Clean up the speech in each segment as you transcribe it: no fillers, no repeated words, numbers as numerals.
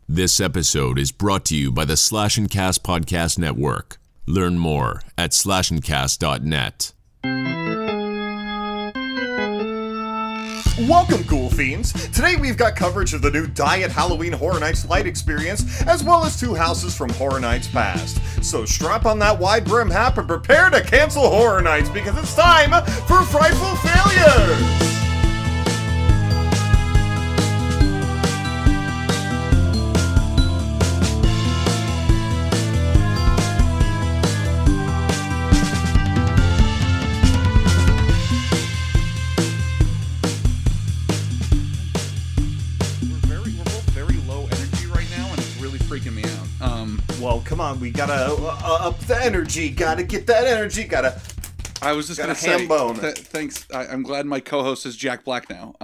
This episode is brought to you by the Slash and Cast Podcast Network. Learn more at slashandcast.net. Welcome, Ghoul Fiends! Today we've got coverage of the new Diet Halloween Horror Nights Lite experience, as well as 2 houses from Horror Nights past. So strap on that wide brim hat and prepare to cancel Horror Nights, because it's time for Frightful Failures! Well, come on, we gotta up the energy, gotta get that energy, gotta... I was just gonna say, ham-bone. Thanks, I'm glad my co-host is Jack Black now.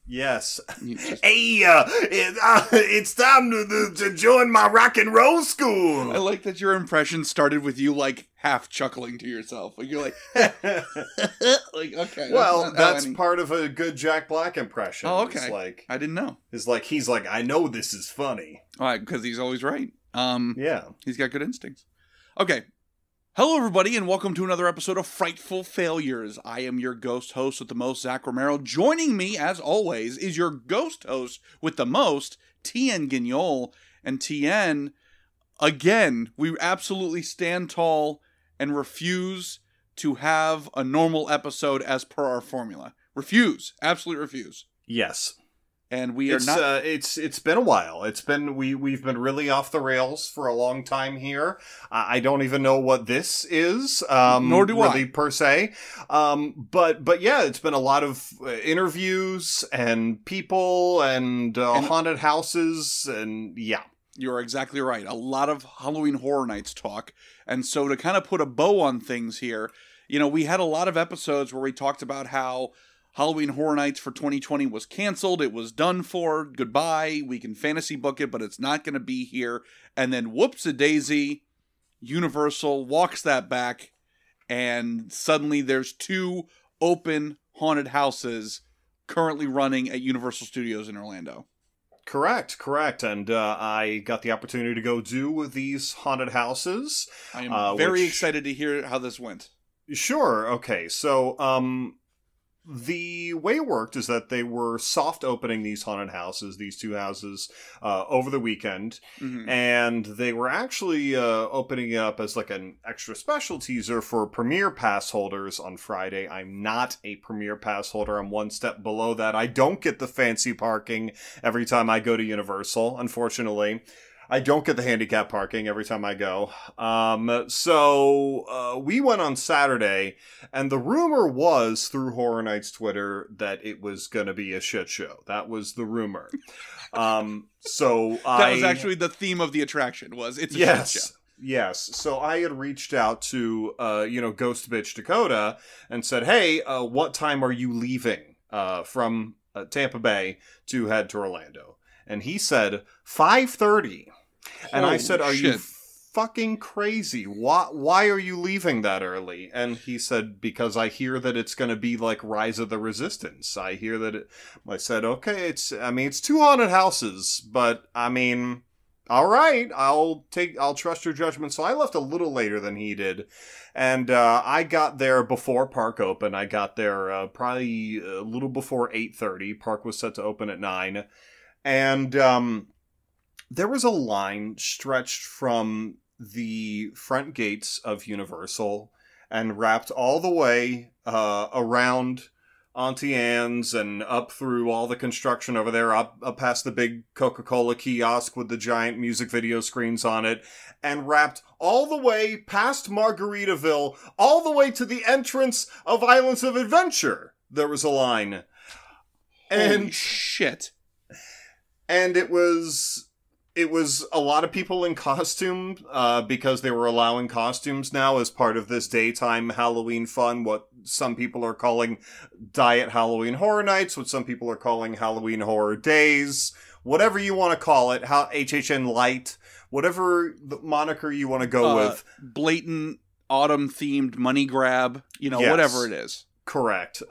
Yes. Hey, it's time to join my rock and roll school! I like that your impression started with you, like, half chuckling to yourself. Like, you're like, like, okay. Well, that's part of a good Jack Black impression. Oh, okay. It's like, I didn't know. He's like, I know this is funny. All right, because he's always right. Yeah. He's got good instincts. Okay. Hello, everybody, and welcome to another episode of Frightful Failures. I am your ghost host with the most, Zach Romero. Joining me, as always, is your ghost host with the most, TN Guignol. And TN, again, we absolutely stand tall and refuse to have a normal episode as per our formula. Refuse. Absolutely refuse. Yes. And we are not. It's been a while. We've been really off the rails for a long time here. I don't even know what this is. Nor do really, I, per se. But yeah, it's been a lot of interviews and people and haunted houses and yeah. You're exactly right. A lot of Halloween Horror Nights talk. And so to kind of put a bow on things here, you know, we had a lot of episodes where we talked about how Halloween Horror Nights for 2020 was canceled. It was done for. Goodbye. We can fantasy book it, but it's not going to be here. And then whoops-a-daisy, Universal walks that back, and suddenly there's 2 open haunted houses currently running at Universal Studios in Orlando. Correct. And I got the opportunity to go do these haunted houses. I am very excited to hear how this went. Sure. Okay. So, the way it worked is that they were soft opening these haunted houses, these 2 houses, over the weekend. Mm-hmm. And they were actually opening it up as like an extra special teaser for Premier Pass holders on Friday. I'm not a Premier Pass holder. I'm one step below that. I don't get the fancy parking every time I go to Universal, unfortunately. I don't get the handicap parking every time I go. So we went on Saturday, and the rumor was through Horror Nights Twitter that it was going to be a shit show. That was the rumor. That was actually the theme of the attraction. It's a shit show. Yes. So I had reached out to Ghost Bitch Dakota and said, "Hey, what time are you leaving from Tampa Bay to head to Orlando?" And he said 5:30. And I said, "Are you fucking crazy? Why are you leaving that early?" And he said, "Because I hear that it's going to be like Rise of the Resistance. I hear that I said, "Okay, it's 2 haunted houses, but I mean, all right, I'll trust your judgment." So I left a little later than he did. And I got there before park open. I got there probably a little before 8:30. Park was set to open at 9. And there was a line stretched from the front gates of Universal and wrapped all the way around Auntie Anne's and up through all the construction over there, up past the big Coca-Cola kiosk with the giant music video screens on it, and wrapped all the way past Margaritaville, all the way to the entrance of Islands of Adventure. There was a line. Holy shit. And it was a lot of people in costume, because they were allowing costumes now as part of this daytime Halloween fun, what some people are calling Diet Halloween Horror Nights, what some people are calling Halloween Horror Days, whatever you want to call it, HHN Lite, whatever the moniker you want to go with. Blatant autumn-themed money grab, yes. Whatever it is. Correct.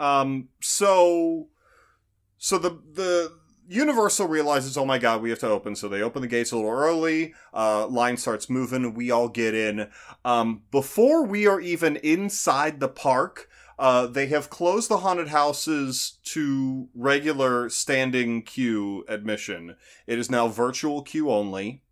So the Universal realizes, oh my god, we have to open, so they open the gates a little early. Line starts moving, we all get in. Before we are even inside the park, they have closed the haunted houses to regular standing queue admission. It is now virtual queue only,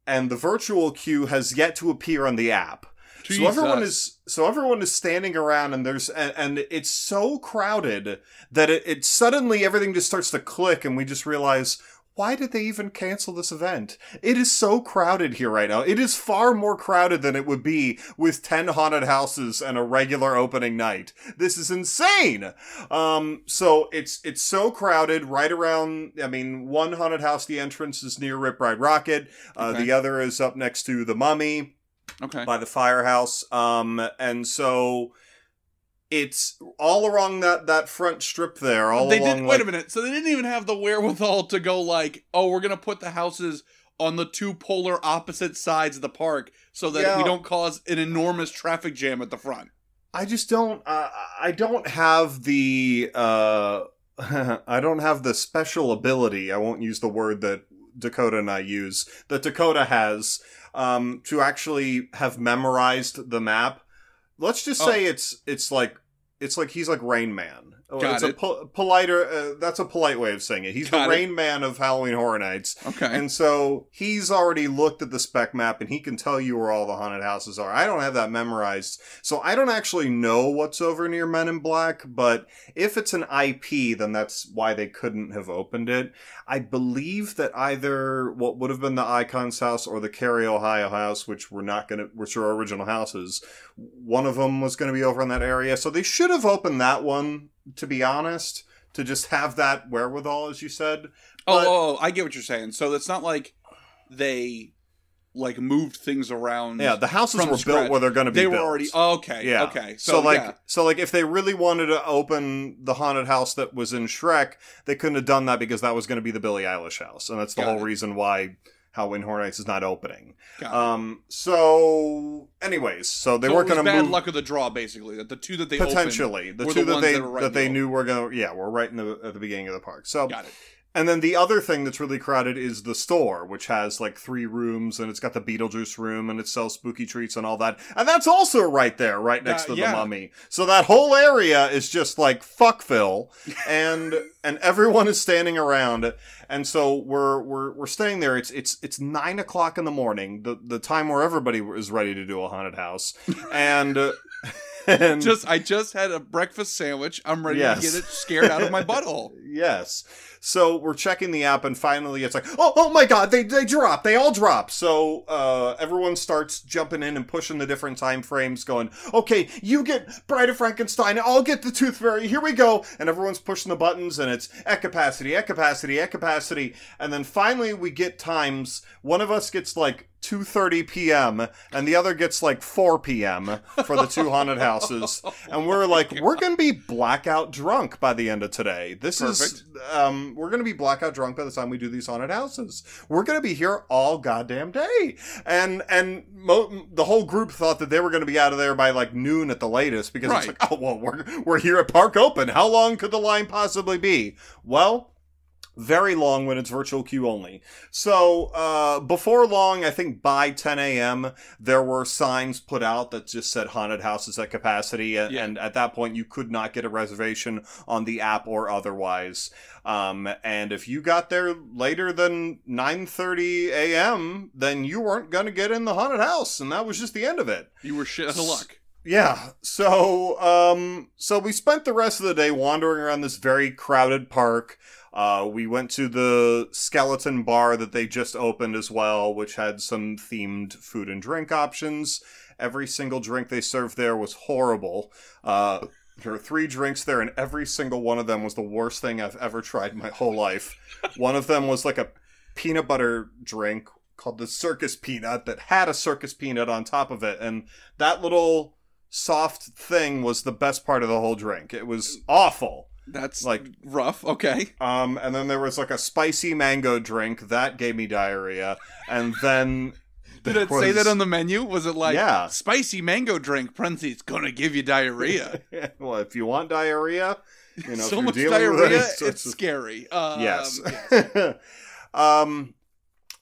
and the virtual queue has yet to appear on the app. Jesus. So everyone is standing around, and it's so crowded that it suddenly everything just starts to click, and we just realize, why did they even cancel this event? It is so crowded here right now. It is far more crowded than it would be with 10 haunted houses and a regular opening night. This is insane. So it's so crowded right around, I mean, one haunted house, the entrance is near Rip Ride Rocket. Okay. The other is up next to the Mummy. Okay. By the firehouse. And so it's all along that front strip there. Wait a minute. So they didn't even have the wherewithal to go like, oh, we're going to put the houses on the two polar opposite sides of the park so that we don't cause an enormous traffic jam at the front. I just don't, I don't have the, I don't have the special ability. I won't use the word that Dakota and I use, that Dakota has, to actually have memorized the map. Let's just say it's like he's like Rain Man. Got it. Politer. That's a polite way of saying it. He's the Rain Man of Halloween Horror Nights. Okay. And so he's already looked at the spec map and he can tell you where all the haunted houses are. I don't have that memorized, so I don't actually know what's over near Men in Black. But if it's an IP, then that's why they couldn't have opened it. I believe that either what would have been the Icon's house or the Cary, Ohio house, which are original houses, one of them was going to be over in that area. So they should have opened that one, to be honest, to just have that wherewithal, as you said. But, I get what you're saying. So it's not like they like moved things around. Yeah, the houses were built where they're going to be built. They were already okay. Yeah. Okay. So if they really wanted to open the haunted house that was in Shrek, they couldn't have done that because that was going to be the Billie Eilish house, and that's the whole reason why Halloween Horror Nights is not opening. So anyways, so they weren't going to move. Bad luck of the draw, basically. That the two that they potentially opened the were two the ones that they knew were going to were right at the beginning of the park. So got it. And then the other thing that's really crowded is the store, which has like 3 rooms, and it's got the Beetlejuice room, and it sells spooky treats and all that. And that's also right there, right next to the Mummy. So that whole area is just like Fuckville, and everyone is standing around. And so we're staying there. It's 9:00 in the morning, the time where everybody is ready to do a haunted house, and. I just had a breakfast sandwich. I'm ready to get it scared out of my butthole. Yes. So we're checking the app, and finally it's like, oh my god, they drop. They all drop. So everyone starts jumping in and pushing the different time frames, going, okay, you get Bride of Frankenstein, I'll get the Tooth Fairy, here we go. And everyone's pushing the buttons, and it's at capacity. And then finally we get times. One of us gets like 2:30 p.m. and the other gets like 4 p.m. for the 2 haunted houses. And we're like, we're going to be blackout drunk by the end of today. We're going to be blackout drunk by the time we do these haunted houses. We're going to be here all goddamn day. And the whole group thought that they were going to be out of there by like noon at the latest, because it's like, oh, well, we're here at Park Open. How long could the line possibly be? Well, very long when it's virtual queue only. So, before long, I think by 10 a.m., there were signs put out that just said haunted houses at capacity. And at that point, you could not get a reservation on the app or otherwise. And if you got there later than 9:30 a.m., then you weren't going to get in the haunted house. And that was just the end of it. You were shit out of luck. Yeah, so we spent the rest of the day wandering around this very crowded park. We went to the Skeleton Bar that they just opened as well, which had some themed food and drink options. Every single drink they served there was horrible. There were 3 drinks there, and every single one of them was the worst thing I've ever tried in my whole life. One of them was like a peanut butter drink called the Circus Peanut that had a circus peanut on top of it, and that little soft thing was the best part of the whole drink. It was awful. That's like rough. Okay. And then there was like a spicy mango drink that gave me diarrhea. And then did it say that on the menu? Was it like spicy mango drink? Parentheses gonna give you diarrhea. Well, if you want diarrhea, You know, so if you're much dealing with diarrhea, any sorts it's of- scary. Yes. Yes.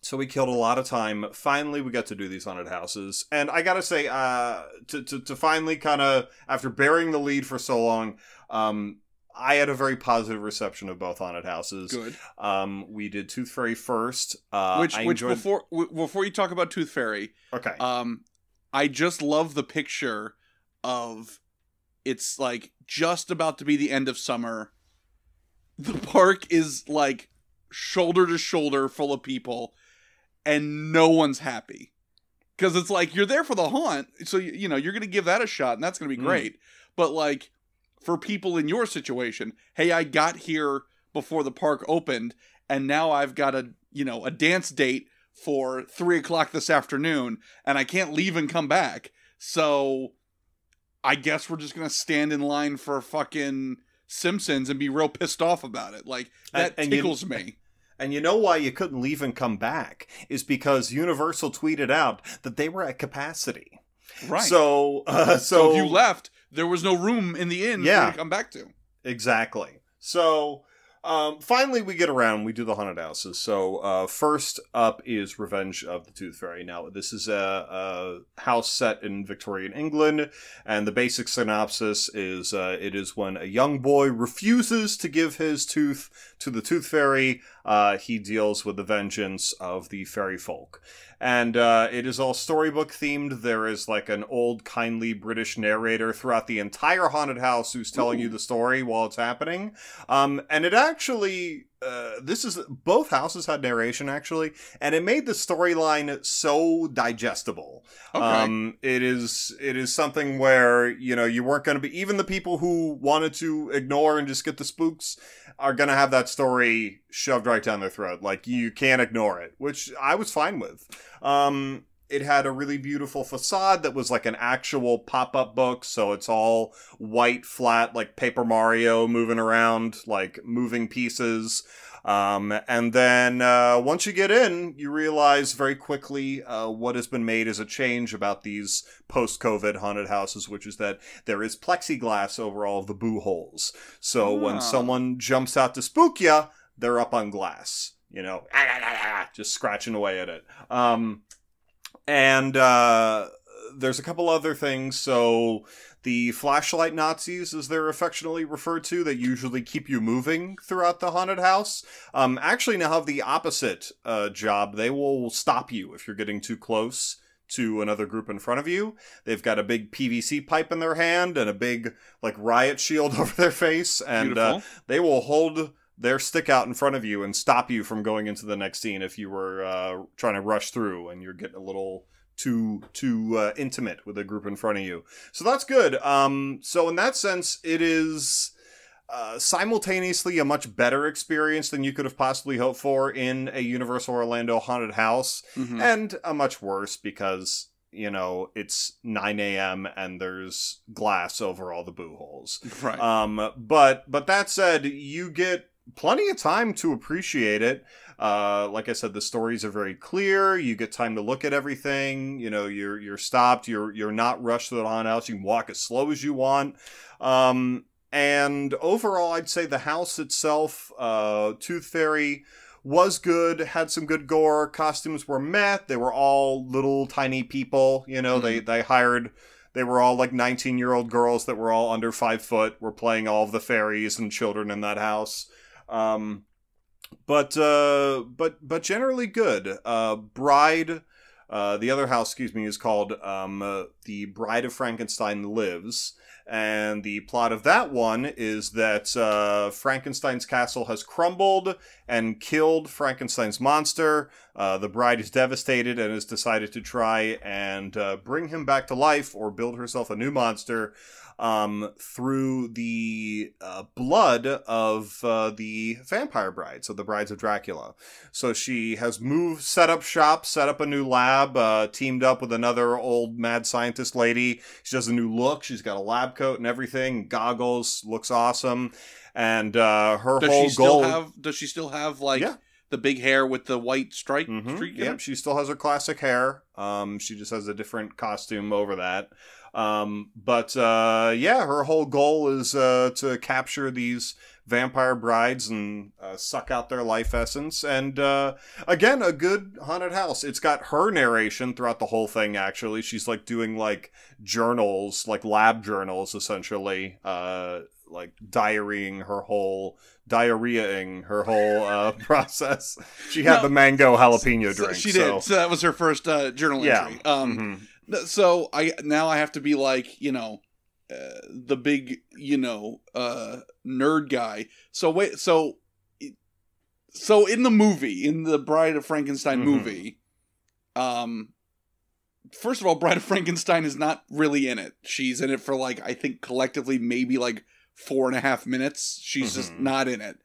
So we killed a lot of time. Finally, we got to do these haunted houses. And I gotta say, to finally kind of, after burying the lead for so long, I had a very positive reception of both haunted houses. Good. We did Tooth Fairy first. Which before you talk about Tooth Fairy, Okay. I just love the picture of it's like just about to be the end of summer. The park is like shoulder to shoulder full of people, and no one's happy because it's like you're there for the haunt, so you know you're gonna give that a shot, and that's gonna be great. But like for people in your situation, hey, I got here before the park opened, and now I've got a dance date for 3:00 this afternoon, and I can't leave and come back. So I guess we're just gonna stand in line for fucking Simpsons and be real pissed off about it. Like that tickles me. And you know why you couldn't leave and come back is because Universal tweeted out that they were at capacity. Right. So if you left, there was no room in the inn for you to come back to. Exactly. So finally we get around. We do the haunted houses. So first up is Revenge of the Tooth Fairy. Now this is a house set in Victorian England, and the basic synopsis is it is when a young boy refuses to give his tooth to the Tooth Fairy. He deals with the vengeance of the fairy folk. And it is all storybook themed. There is like an old kindly British narrator throughout the entire haunted house who's telling you the story while it's happening. And it actually, both houses had narration actually, and it made the storyline so digestible. Okay. It is something where, you weren't going to be, even the people who wanted to ignore and just get the spooks are going to have that story shoved right down their throat. Like, you can't ignore it, which I was fine with. It had a really beautiful facade that was like an actual pop-up book, so it's all white, flat, like Paper Mario moving around, like moving pieces. And then once you get in, you realize very quickly what has been made as a change about these post-COVID haunted houses, which is that there is plexiglass over all of the boo holes. So when someone jumps out to spook you, they're up on glass, just scratching away at it. And there's a couple other things. So the flashlight Nazis, as they're affectionately referred to, that usually keep you moving throughout the haunted house, actually now have the opposite job. They will stop you if you're getting too close to another group in front of you. They've got a big PVC pipe in their hand and a big like riot shield over their face, and they will hold their stick out in front of you and stop you from going into the next scene if you were trying to rush through and you're getting a little too intimate with the group in front of you. So that's good. So in that sense, it is simultaneously a much better experience than you could have possibly hoped for in a Universal Orlando haunted house, and a much worse because, it's 9 a.m. and there's glass over all the boo holes. Right. But that said, you get plenty of time to appreciate it. Like I said, the stories are very clear. You get time to look at everything. You're stopped. You're not rushed to the haunted house. You can walk as slow as you want. And overall, I'd say the house itself, Tooth Fairy, was good. Had some good gore. Costumes were meh. They were all little tiny people. They were all like 19-year-old girls that were all under 5 foot. Were playing all of the fairies and children in that house. But generally good. Bride, the other house, is called The Bride of Frankenstein Lives. And the plot of that one is that Frankenstein's castle has crumbled and killed Frankenstein's monster. The bride is devastated and has decided to try and bring him back to life or build herself a new monster through the blood of the vampire bride, so the brides of Dracula. So she has set up shop, set up a new lab, teamed up with another old mad scientist lady. She has a new look. She's got a lab coat and everything, goggles, looks awesome. And her whole goal... Does she still have, like, the big hair with the white streak. Yep, she still has her classic hair. She just has a different costume over that. Her whole goal is to capture these vampire brides and suck out their life essence. And again, a good haunted house. It's got her narration throughout the whole thing, actually. She's like doing like journals, like lab journals, essentially, like diarrheaing her whole process. She had the mango jalapeno drink. She did. So that was her first journal entry. So I have to be like, the big, nerd guy. So in the movie, in the Bride of Frankenstein movie, first of all, Bride of Frankenstein is not really in it. She's in it for like, I think collectively maybe like 4.5 minutes. She's just not in it.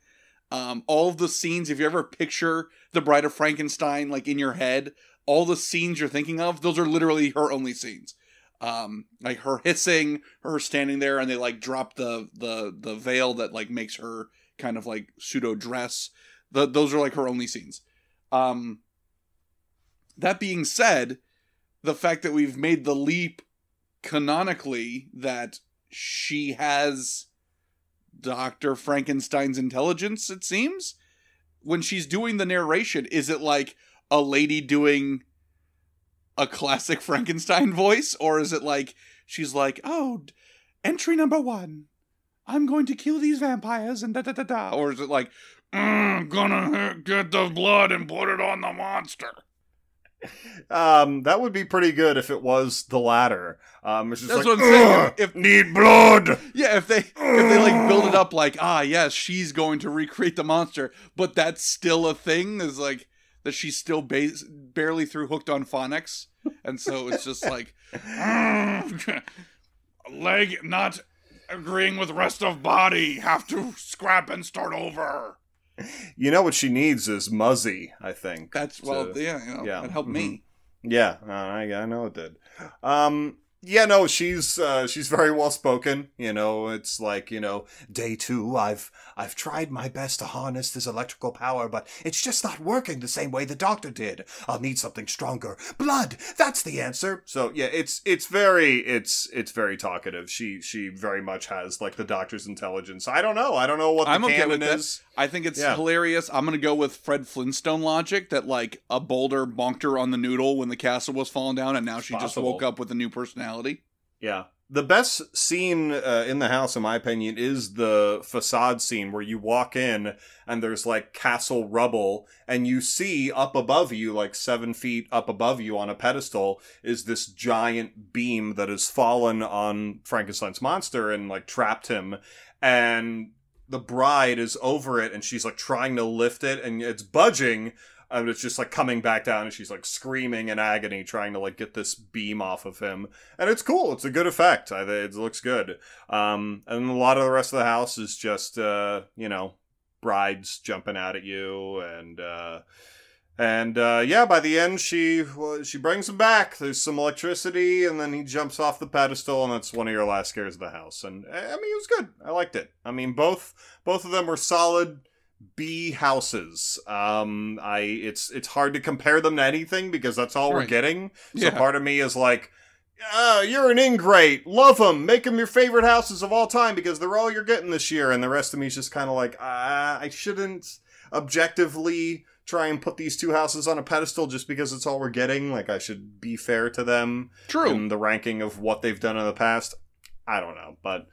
All of the scenes, if you ever picture the Bride of Frankenstein like in your head, all the scenes you're thinking of, those are literally her only scenes. Like her hissing, her standing there, and they like drop the veil that like makes her kind of like pseudo dress. Those are like her only scenes. That being said, the fact that we've made the leap canonically that she has Dr. Frankenstein's intelligence, it seems, when she's doing the narration, is it like a lady doing a classic Frankenstein voice, or is it like she's like, oh, entry number 1, I'm going to kill these vampires and da da da da, or is it like, gonna get the blood and put it on the monster? That would be pretty good if it was the latter. It's just that's like, what I'm saying. If need blood. Yeah, if they like build it up like, yes, she's going to recreate the monster, but that's still a thing, is like that she's still barely through Hooked on Phonics, and so it's just like leg not agreeing with rest of body, have to scrap and start over. You know what she needs is Muzzy, I think. That helped me. Yeah, I know it did. She's very well spoken. It's like, day 2, I've tried my best to harness this electrical power, but it's just not working the same way the doctor did. I'll need something stronger. Blood, that's the answer. So yeah, it's very talkative. She very much has like the doctor's intelligence. I don't know what the canon is. I think it's hilarious. I'm gonna go with Fred Flintstone logic that like a boulder bonked her on the noodle when the castle was falling down, and now she just woke up with a new personality. Yeah. The best scene in the house, in my opinion, is the facade scene where you walk in and there's like castle rubble, and you see up above you, like 7 feet up above you on a pedestal, is this giant beam that has fallen on Frankenstein's monster and like trapped him. And the bride is over it, and she's like trying to lift it, and it's budging, and it's just like coming back down, and she's like screaming in agony, trying to like get this beam off of him. And it's cool. It's a good effect. It looks good. And a lot of the rest of the house is just, brides jumping out at you, by the end she brings him back. There's some electricity, and then he jumps off the pedestal, and that's one of your last scares of the house. And I mean, it was good. I liked it. I mean, both of them were solid B houses. It's hard to compare them to anything because that's all we're getting. So part of me is like, you're an ingrate. Love them. Make them your favorite houses of all time because they're all you're getting this year. And the rest of me is just kind of like, I shouldn't objectively try and put these two houses on a pedestal just because it's all we're getting. Like, I should be fair to them. True. In the ranking of what they've done in the past. I don't know, but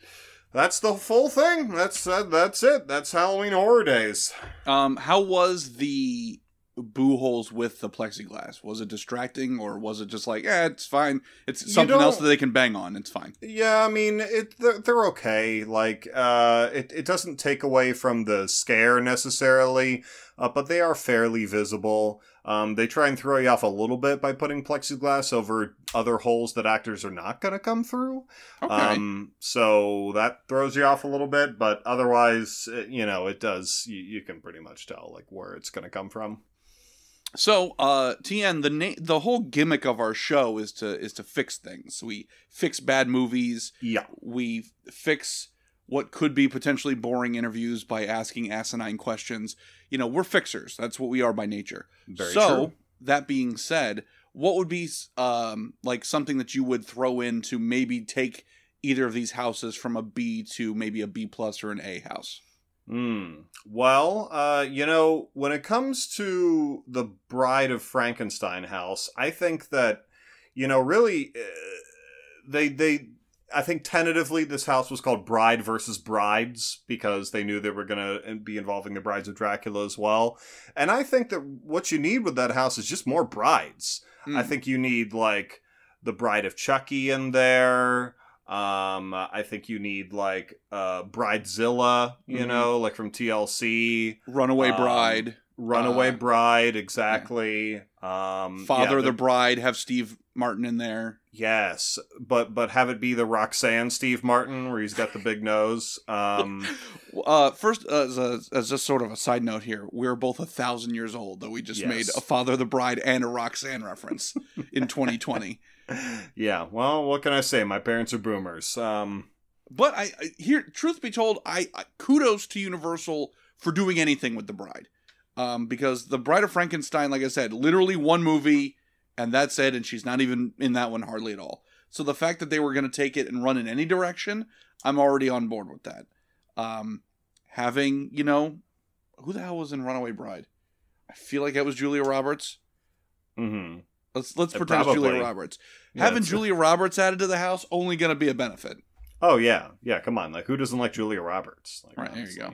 that's the full thing. That's it. That's Halloween Horror Days. How was the boo holes with the plexiglass? Was it distracting, or was it just like, it's fine? It's something else that they can bang on. It's fine. Yeah, I mean, they're okay. Like, it doesn't take away from the scare necessarily, but they are fairly visible. They try and throw you off a little bit by putting plexiglass over other holes that actors are not going to come through. Okay. So that throws you off a little bit, but otherwise, it does. You can pretty much tell like where it's going to come from. So, TN, the whole gimmick of our show is to fix things. We fix bad movies. Yeah. We fix what could be potentially boring interviews by asking asinine questions. You know, we're fixers. That's what we are by nature. Very so, true. That being said, what would be like something that you would throw in to maybe take either of these houses from a B to maybe a B plus or an A house? Well, you know, when it comes to the Bride of Frankenstein house, I think that, you know, really, I think tentatively this house was called Bride versus Brides because they knew they were going to be involving the Brides of Dracula as well. And I think that what you need with that house is just more brides. I think you need, like, the Bride of Chucky in there. I think you need, like, Bridezilla, you know, like from TLC. Runaway Bride. Runaway Bride, exactly. Father of the Bride, have Steve Martin in there. Yes, but have it be the Roxanne Steve Martin, where he's got the big nose. First, as just sort of a side note here, we're both 1,000 years old, though we just made a Father of the Bride and a Roxanne reference in 2020. Yeah, well, what can I say? My parents are boomers. But I here, truth be told, I kudos to Universal for doing anything with the Bride, because the Bride of Frankenstein, like I said, literally one movie. And that's it, and she's not even in that one hardly at all. So the fact that they were going to take it and run in any direction, I'm already on board with that. Having, you know, who the hell was in Runaway Bride? I feel like that was Julia Roberts. Mm-hmm. Let's pretend it's Julia Roberts. Yeah, having Julia Roberts added to the house, only going to be a benefit. Oh, yeah. Yeah, come on. Like, who doesn't like Julia Roberts? Like, right, honestly. There you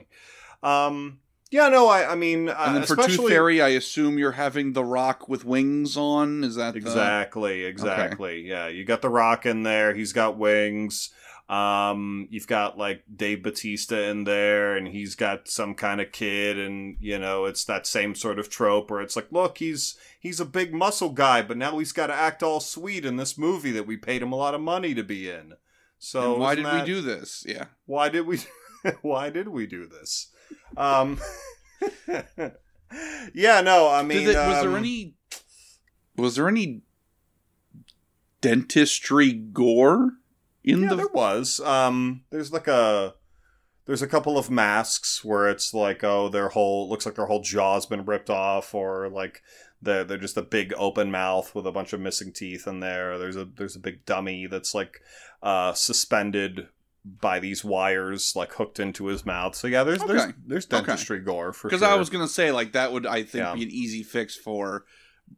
go. Yeah, no, I mean... and then for Tooth Fairy, I assume you're having The Rock with wings on? Is that Exactly. Okay. Yeah, you got The Rock in there. He's got wings. You've got, like, Dave Bautista in there, and he's got some kind of kid, and, you know, it's that same sort of trope where it's like, look, he's a big muscle guy, but now he's got to act all sweet in this movie that we paid him a lot of money to be in. So and why did we do this? Yeah. Why did we do this? Yeah, no, I mean, was there any dentistry gore in there was. There's a couple of masks where it's like, oh, looks like their whole jaw's been ripped off, or like they're just a big open mouth with a bunch of missing teeth in there. There's a big dummy that's like suspended by these wires, like hooked into his mouth. So yeah, there's dentistry gore for sure. Because I was gonna say, like, that would, I think, be an easy fix for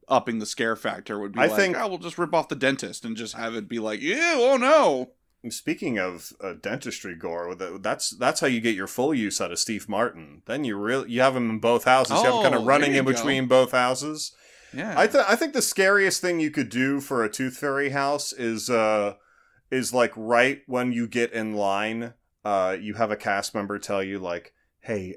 upping the scare factor. Would be we'll just rip off the dentist and just have it be like, ew, oh no. Speaking of dentistry gore, that's how you get your full use out of Steve Martin. Then you have him in both houses. You have him kind of running in between both houses. Yeah, I think the scariest thing you could do for a Tooth Fairy house is like right when you get in line, you have a cast member tell you like, hey,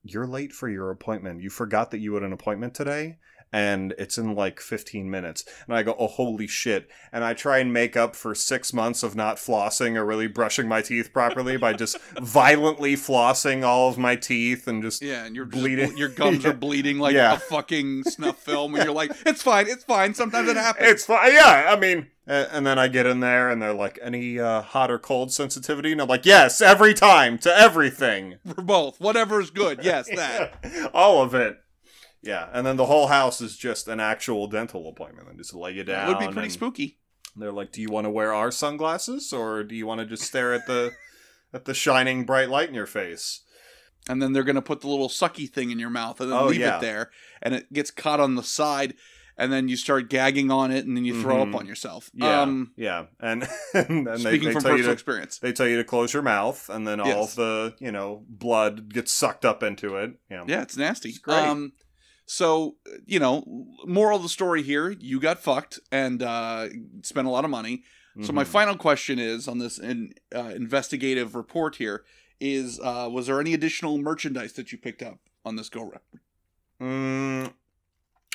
you're late for your appointment. You forgot that you had an appointment today, and it's in like 15 minutes. And I go, oh, holy shit. And I try and make up for 6 months of not flossing or really brushing my teeth properly by just violently flossing all of my teeth and just and you're bleeding. Your gums are bleeding like a fucking snuff film, and you're like, it's fine. Sometimes it happens. It's fine. Yeah, I mean... And then I get in there, and they're like, any hot or cold sensitivity? And I'm like, yes, every time, to everything. For both. Whatever's good. Yes, that. Yeah, all of it. Yeah, and then the whole house is just an actual dental appointment. And just lay you down. It would be pretty spooky. They're like, do you want to wear our sunglasses, or do you want to just stare at the shining bright light in your face? And then they're going to put the little sucky thing in your mouth, and then leave it there, and it gets caught on the side. And then you start gagging on it, and then you throw up on yourself. Yeah. And speaking from personal experience, they tell you to close your mouth, and then all of the blood gets sucked up into it. Yeah, it's nasty. It's great. So moral of the story here: you got fucked and spent a lot of money. So my final question is on this investigative report here is: was there any additional merchandise that you picked up on this go round?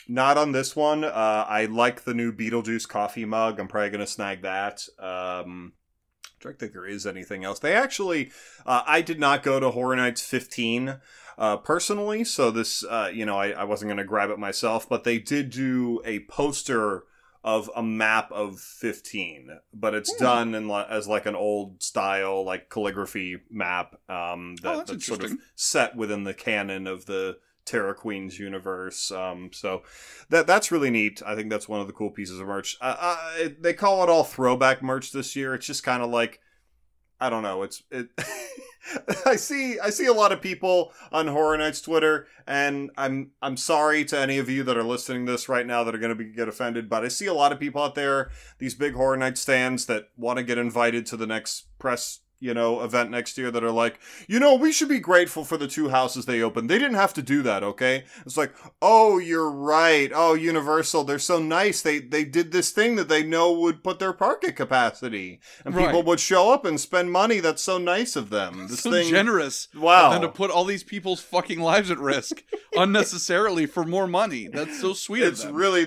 Not on this one. I like the new Beetlejuice coffee mug. I'm probably going to snag that. I don't think there is anything else. They actually, I did not go to Horror Nights 15 personally, so this, I wasn't going to grab it myself, but they did do a poster of a map of 15, but it's done in as like an old style, like calligraphy map that's sort of set within the canon of the Terra Queens universe. So that's really neat. I think that's one of the cool pieces of merch. They call it all throwback merch this year. It's just kind of like, I don't know. I see a lot of people on Horror Nights Twitter, and I'm sorry to any of you that are listening to this right now that are going to get offended, but I see a lot of people out there, these big Horror Nights stands that want to get invited to the next press event next year, that are like, we should be grateful for the 2 houses they opened. They didn't have to do that, okay? It's like, oh, you're right. Oh, Universal, they're so nice. They did this thing that they know would put their park at capacity, and people would show up and spend money. That's so nice of them. This so thing, generous. Wow. And to put all these people's fucking lives at risk unnecessarily for more money. That's so sweet of them. It's really,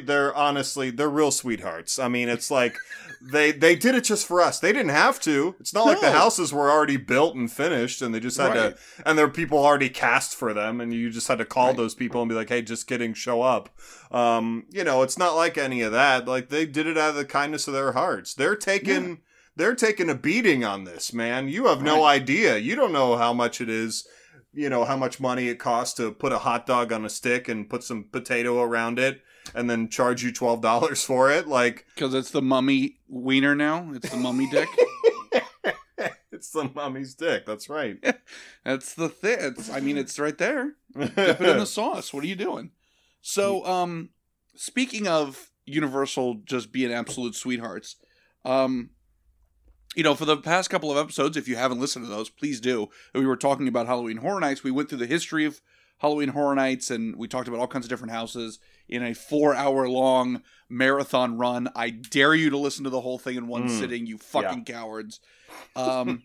they're real sweethearts. I mean, it's like, they did it just for us. They didn't have to. It's not like the houses were already built and finished, and they just had to, and there were people already cast for them, and you just had to call those people and be like, hey, just kidding, show up. It's not like any of that. Like, they did it out of the kindness of their hearts. They're taking a beating on this, man. You have no idea. You don't know how much it is, how much money it costs to put a hot dog on a stick and put some potato around it, and then charge you $12 for it. Like, because it's the mummy wiener now. It's the mummy dick. It's the mummy's dick. That's right. That's the thing. It's right there. Dip it in the sauce. What are you doing? So, speaking of Universal just being absolute sweethearts, for the past couple of episodes, if you haven't listened to those, please do. We were talking about Halloween Horror Nights. We went through the history of Halloween Horror Nights, and we talked about all kinds of different houses in a 4-hour-long marathon run. I dare you to listen to the whole thing in one sitting, you fucking cowards. And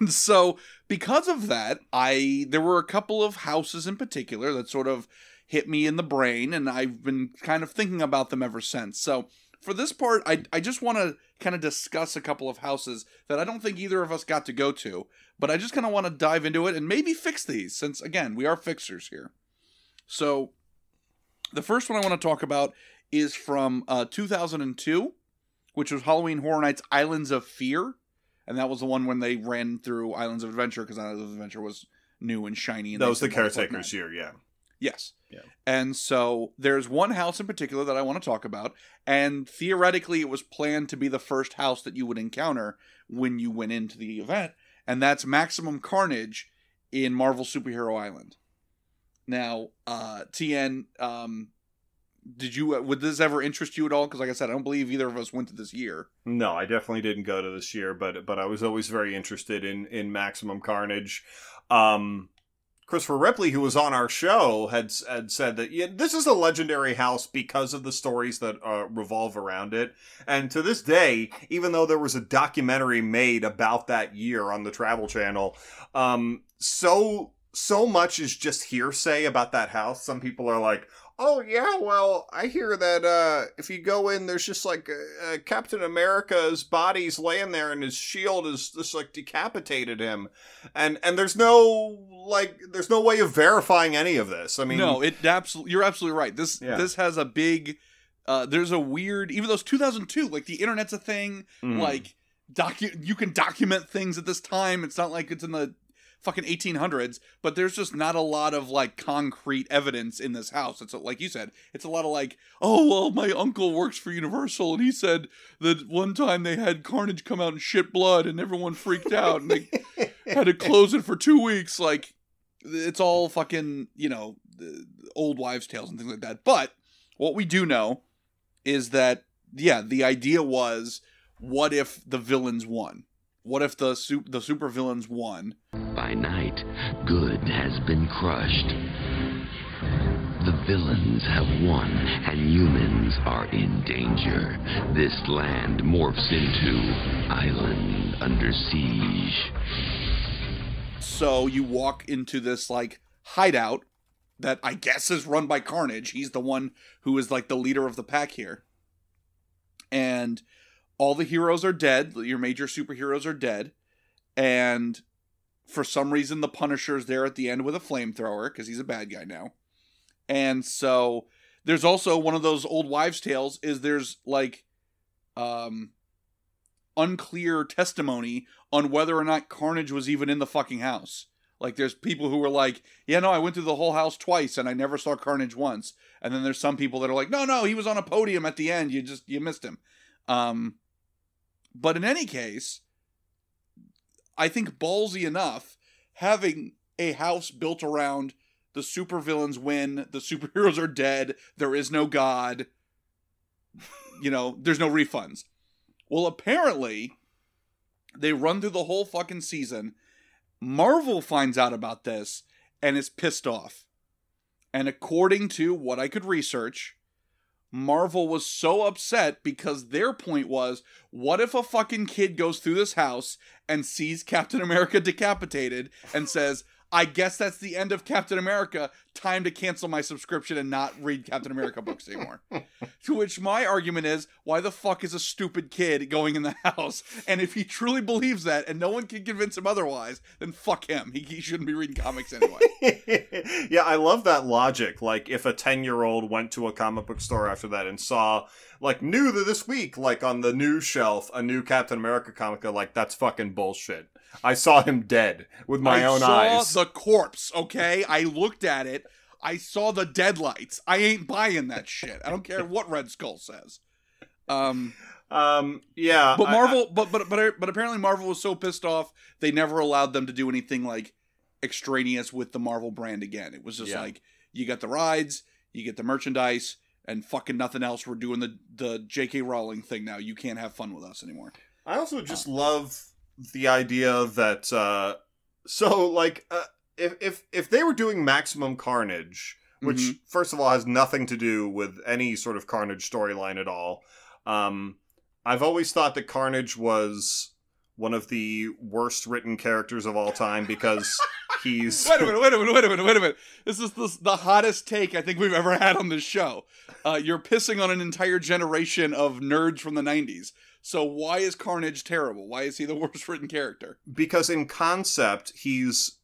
so, because of that, there were a couple of houses in particular that sort of hit me in the brain, and I've been kind of thinking about them ever since. So, for this part, I just want to kind of discuss a couple of houses that I don't think either of us got to go to, but I just kind of want to dive into it and maybe fix these, since, again, we are fixers here. So, the first one I want to talk about is from 2002, which was Halloween Horror Nights Islands of Fear. And that was the one when they ran through Islands of Adventure, because Islands of Adventure was new and shiny. And that was the Caretaker's year, yeah. Yes. Yeah. And so there's one house in particular that I want to talk about, and theoretically it was planned to be the first house that you would encounter when you went into the event, and that's Maximum Carnage in Marvel Superhero Island. Now, TN, would this ever interest you at all? Because like I said, I don't believe either of us went to this year. No, I definitely didn't go to this year, but I was always very interested in Maximum Carnage. Christopher Ripley, who was on our show, had said that this is a legendary house because of the stories that revolve around it. And to this day, even though there was a documentary made about that year on the Travel Channel, so much is just hearsay about that house. Some people are like, oh, yeah, well, I hear that if you go in, there's just like Captain America's body's laying there and his shield is just like decapitated him. And there's no way of verifying any of this. I mean, no, you're absolutely right. This has a big, there's a weird, even though it's 2002, like the internet's a thing, like you can document things at this time. It's not like it's in the fucking 1800s, but there's just not a lot of like concrete evidence in this house. It's like you said, it's a lot of like, oh well, my uncle works for Universal and he said that one time they had Carnage come out and shit blood and everyone freaked out and they had to close it for 2 weeks. Like, it's all fucking, old wives' tales and things like that. But what we do know is that the idea was, what if the villains won? What if the super villains won? By night, good has been crushed. The villains have won, and humans are in danger. This land morphs into island under siege. So you walk into this, like, hideout that I guess is run by Carnage. He's the one who is, like, the leader of the pack here. And all the heroes are dead. Your major superheroes are dead. And for some reason, the Punisher's there at the end with a flamethrower, because he's a bad guy now. And so There's also one of those old wives' tales is there's like unclear testimony on whether or not Carnage was even in the fucking house. Like there's people who were like, yeah, no, I went through the whole house twice and I never saw Carnage once. And then there's some people that are like, no, he was on a podium at the end. You missed him. But in any case, I think ballsy enough, having a house built around the supervillains win, the superheroes are dead, there is no God, there's no refunds. Well, apparently, they run through the whole fucking season. Marvel finds out about this and is pissed off. And according to what I could research, Marvel was so upset because their point was, what if a fucking kid goes through this house and sees Captain America decapitated and says, I guess that's the end of Captain America. Time to cancel my subscription and not read Captain America books anymore. To which my argument is, why the fuck is a stupid kid going in the house? And if he truly believes that and no one can convince him otherwise, then fuck him. He shouldn't be reading comics anyway. Yeah, I love that logic. Like, if a 10-year-old went to a comic book store after that and saw, like, new to this week, like, on the news shelf, a new Captain America comic, they're like, that's fucking bullshit. I saw him dead with my own eyes. I saw the corpse, okay? I looked at it. I saw the deadlights. I ain't buying that shit. I don't care what Red Skull says. Yeah. But Marvel, but apparently Marvel was so pissed off, they never allowed them to do anything, like, extraneous with the Marvel brand again. It was just like, you get the rides, you get the merchandise, and fucking nothing else. We're doing the J.K. Rowling thing now. You can't have fun with us anymore. I also just love the idea that if they were doing Maximum Carnage, which first of all has nothing to do with any sort of Carnage storyline at all, I've always thought that Carnage was one of the worst written characters of all time because he's wait a minute. This is the hottest take I think we've ever had on this show. You're pissing on an entire generation of nerds from the 90s. So why is Carnage terrible? Why is he the worst written character? Because in concept, he's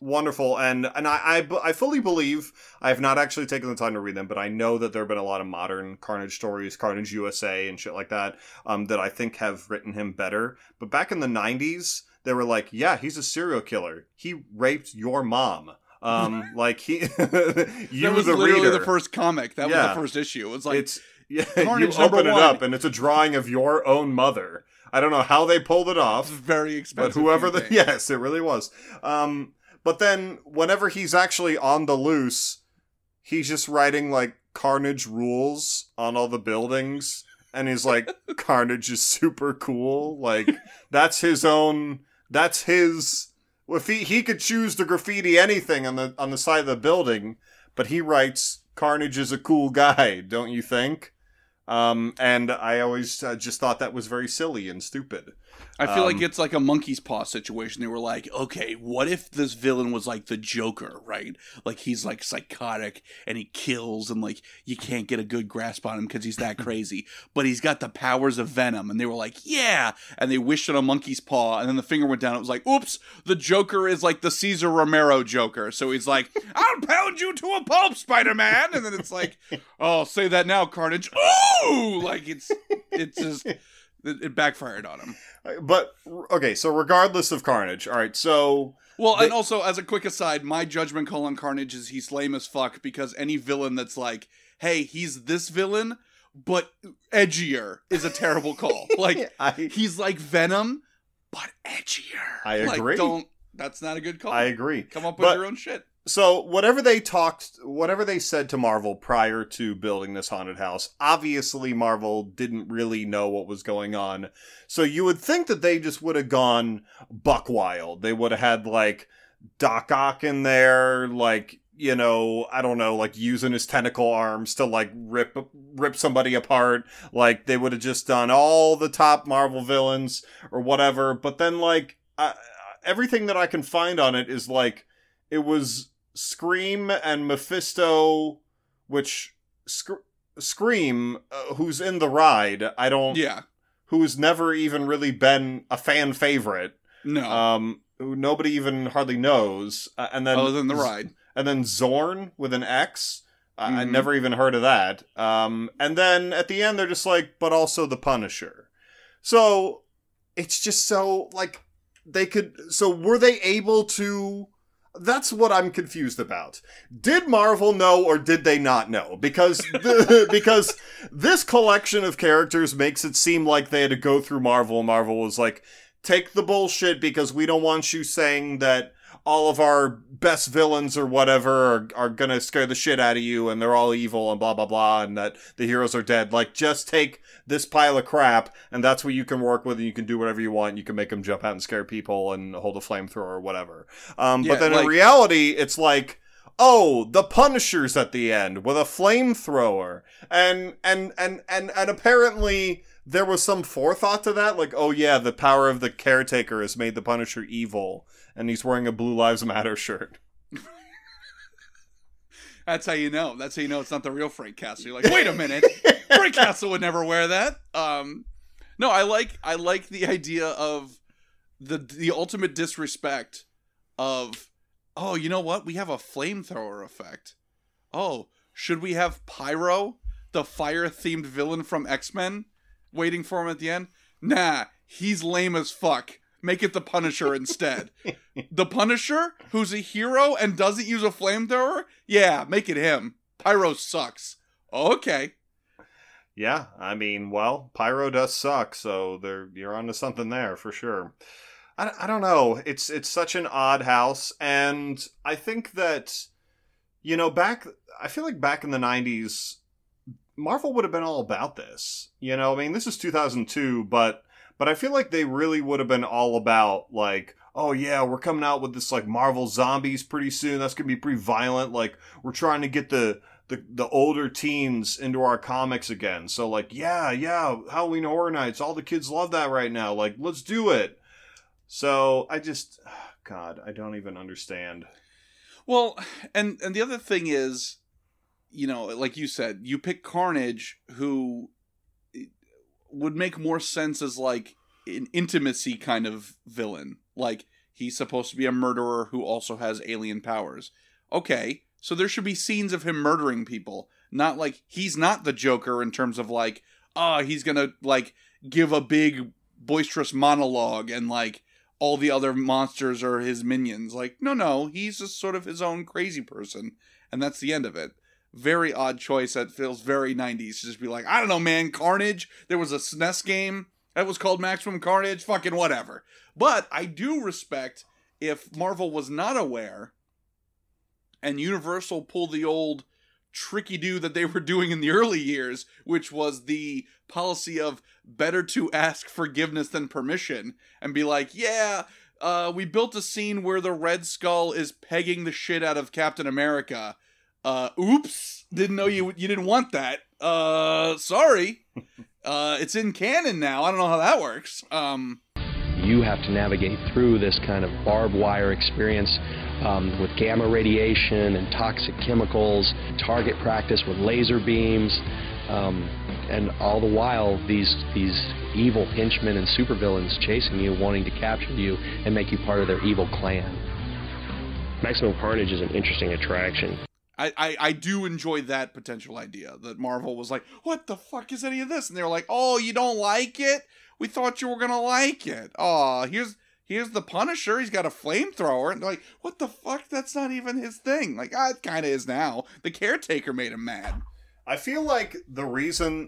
wonderful, and I fully believe, I have not actually taken the time to read them, but I know that there have been a lot of modern Carnage stories, Carnage USA and shit like that, that I think have written him better. But back in the 90s, they were like, yeah, he's a serial killer. He raped your mom. Like, you that was the literally reader. The first comic. That was the first issue. It was like, you Carnage open it #1. up, and it's a drawing of your own mother. I don't know how they pulled it off. It's very expensive. But whoever yes, it really was. But then, whenever he's actually on the loose, he's just writing, like, Carnage rules on all the buildings. And he's like, Carnage is super cool. Like, that's his... If he could choose to graffiti anything on the side of the building, but he writes, Carnage is a cool guy, don't you think? And I always just thought that was very silly and stupid. I feel like it's like a monkey's paw situation. They were like, okay, what if this villain was like the Joker, right? Like, he's like psychotic and he kills and like you can't get a good grasp on him because he's that crazy. But he's got the powers of Venom. And they were like, yeah. And they wished on a monkey's paw. And then the finger went down. It was like, oops, the Joker is like the Cesar Romero Joker. So he's like, I'll pound you to a pulp, Spider-Man. And then it's like, oh, say that now, Carnage. Ooh! Like, it's just... It backfired on him. But, okay, so regardless of Carnage, alright, so... Well, and also, as a quick aside, my judgment call on Carnage is he's lame as fuck, because any villain that's like, hey, he's this villain, but edgier, is a terrible call. Like, he's like Venom, but edgier. I agree. Like, that's not a good call. I agree. Come up with your own shit. So, whatever they said to Marvel prior to building this haunted house, obviously Marvel didn't really know what was going on. So you would think that they just would have gone buck wild. They would have had, like, Doc Ock in there, like, I don't know, like, using his tentacle arms to, like, rip somebody apart. Like, they would have just done all the top Marvel villains or whatever. But then, like, everything that I can find on it is, like, it was Scream and Mephisto, which Scream, who's in the ride, who's never even really been a fan favorite. No. Who nobody even hardly knows. And then other than the ride. And then Zorn with an X, I never even heard of that. And then at the end, they're just like, but also the Punisher. So it's just so, like, were they able to... That's what I'm confused about. Did Marvel know or did they not know? Because because this collection of characters makes it seem like they had to go through Marvel, and Marvel was like, take the bullshit because we don't want you saying that all of our best villains or whatever are gonna scare the shit out of you and they're all evil and blah blah blah and that the heroes are dead. Like, just take this pile of crap and that's what you can work with and you can do whatever you want. You can make them jump out and scare people and hold a flamethrower or whatever. But then in reality, it's like, oh, the Punisher's at the end with a flamethrower. And apparently there was some forethought to that. Like, oh yeah, the power of the Caretaker has made the Punisher evil. And he's wearing a Blue Lives Matter shirt. That's how you know. That's how you know it's not the real Frank Castle. You're like, wait a minute, Frank Castle would never wear that. No, I like the idea of the ultimate disrespect of, oh, you know what? We have a flamethrower effect. Oh, should we have Pyro, the fire-themed villain from X-Men, waiting for him at the end? Nah, he's lame as fuck. Make it the Punisher instead. The Punisher, who's a hero and doesn't use a flamethrower? Yeah, make it him. Pyro sucks. Okay. Yeah, I mean, well, Pyro does suck, so you're onto something there for sure. I don't know. It's such an odd house, and I think that, you know, I feel like back in the 90s, Marvel would have been all about this. You know, I mean, this is 2002, but I feel like they really would have been all about, like, oh yeah, we're coming out with this, like, Marvel Zombies pretty soon. That's going to be pretty violent. Like, we're trying to get the older teens into our comics again. So, like, yeah, Halloween Horror Nights. All the kids love that right now. Like, let's do it. So, God, I don't even understand. Well, and the other thing is, you know, like you said, you pick Carnage, who would make more sense as, like, an intimacy kind of villain. Like, he's supposed to be a murderer who also has alien powers. Okay, so there should be scenes of him murdering people. Not like, he's not the Joker in terms of, like, he's gonna, like, give a big boisterous monologue and, like, all the other monsters are his minions. Like, no, he's just sort of his own crazy person. And that's the end of it. Very odd choice that feels very 90s to just be like, I don't know, man, Carnage. There was a SNES game that was called Maximum Carnage. Fucking whatever. But I do respect if Marvel was not aware and Universal pulled the old tricky do that they were doing in the early years, which was the policy of better to ask forgiveness than permission, and be like, yeah, we built a scene where the Red Skull is pegging the shit out of Captain America. Oops, didn't know you didn't want that. Sorry. It's in canon now. I don't know how that works. You have to navigate through this kind of barbed wire experience with gamma radiation and toxic chemicals, target practice with laser beams, and all the while these evil henchmen and supervillains chasing you, wanting to capture you and make you part of their evil clan. Maximum Carnage is an interesting attraction. I do enjoy that potential idea, that Marvel was like, what the fuck is any of this? And they were like, oh, you don't like it? We thought you were going to like it. Oh, here's the Punisher. He's got a flamethrower. And they're like, what the fuck? That's not even his thing. Like, it kind of is now. The Caretaker made him mad. I feel like the reason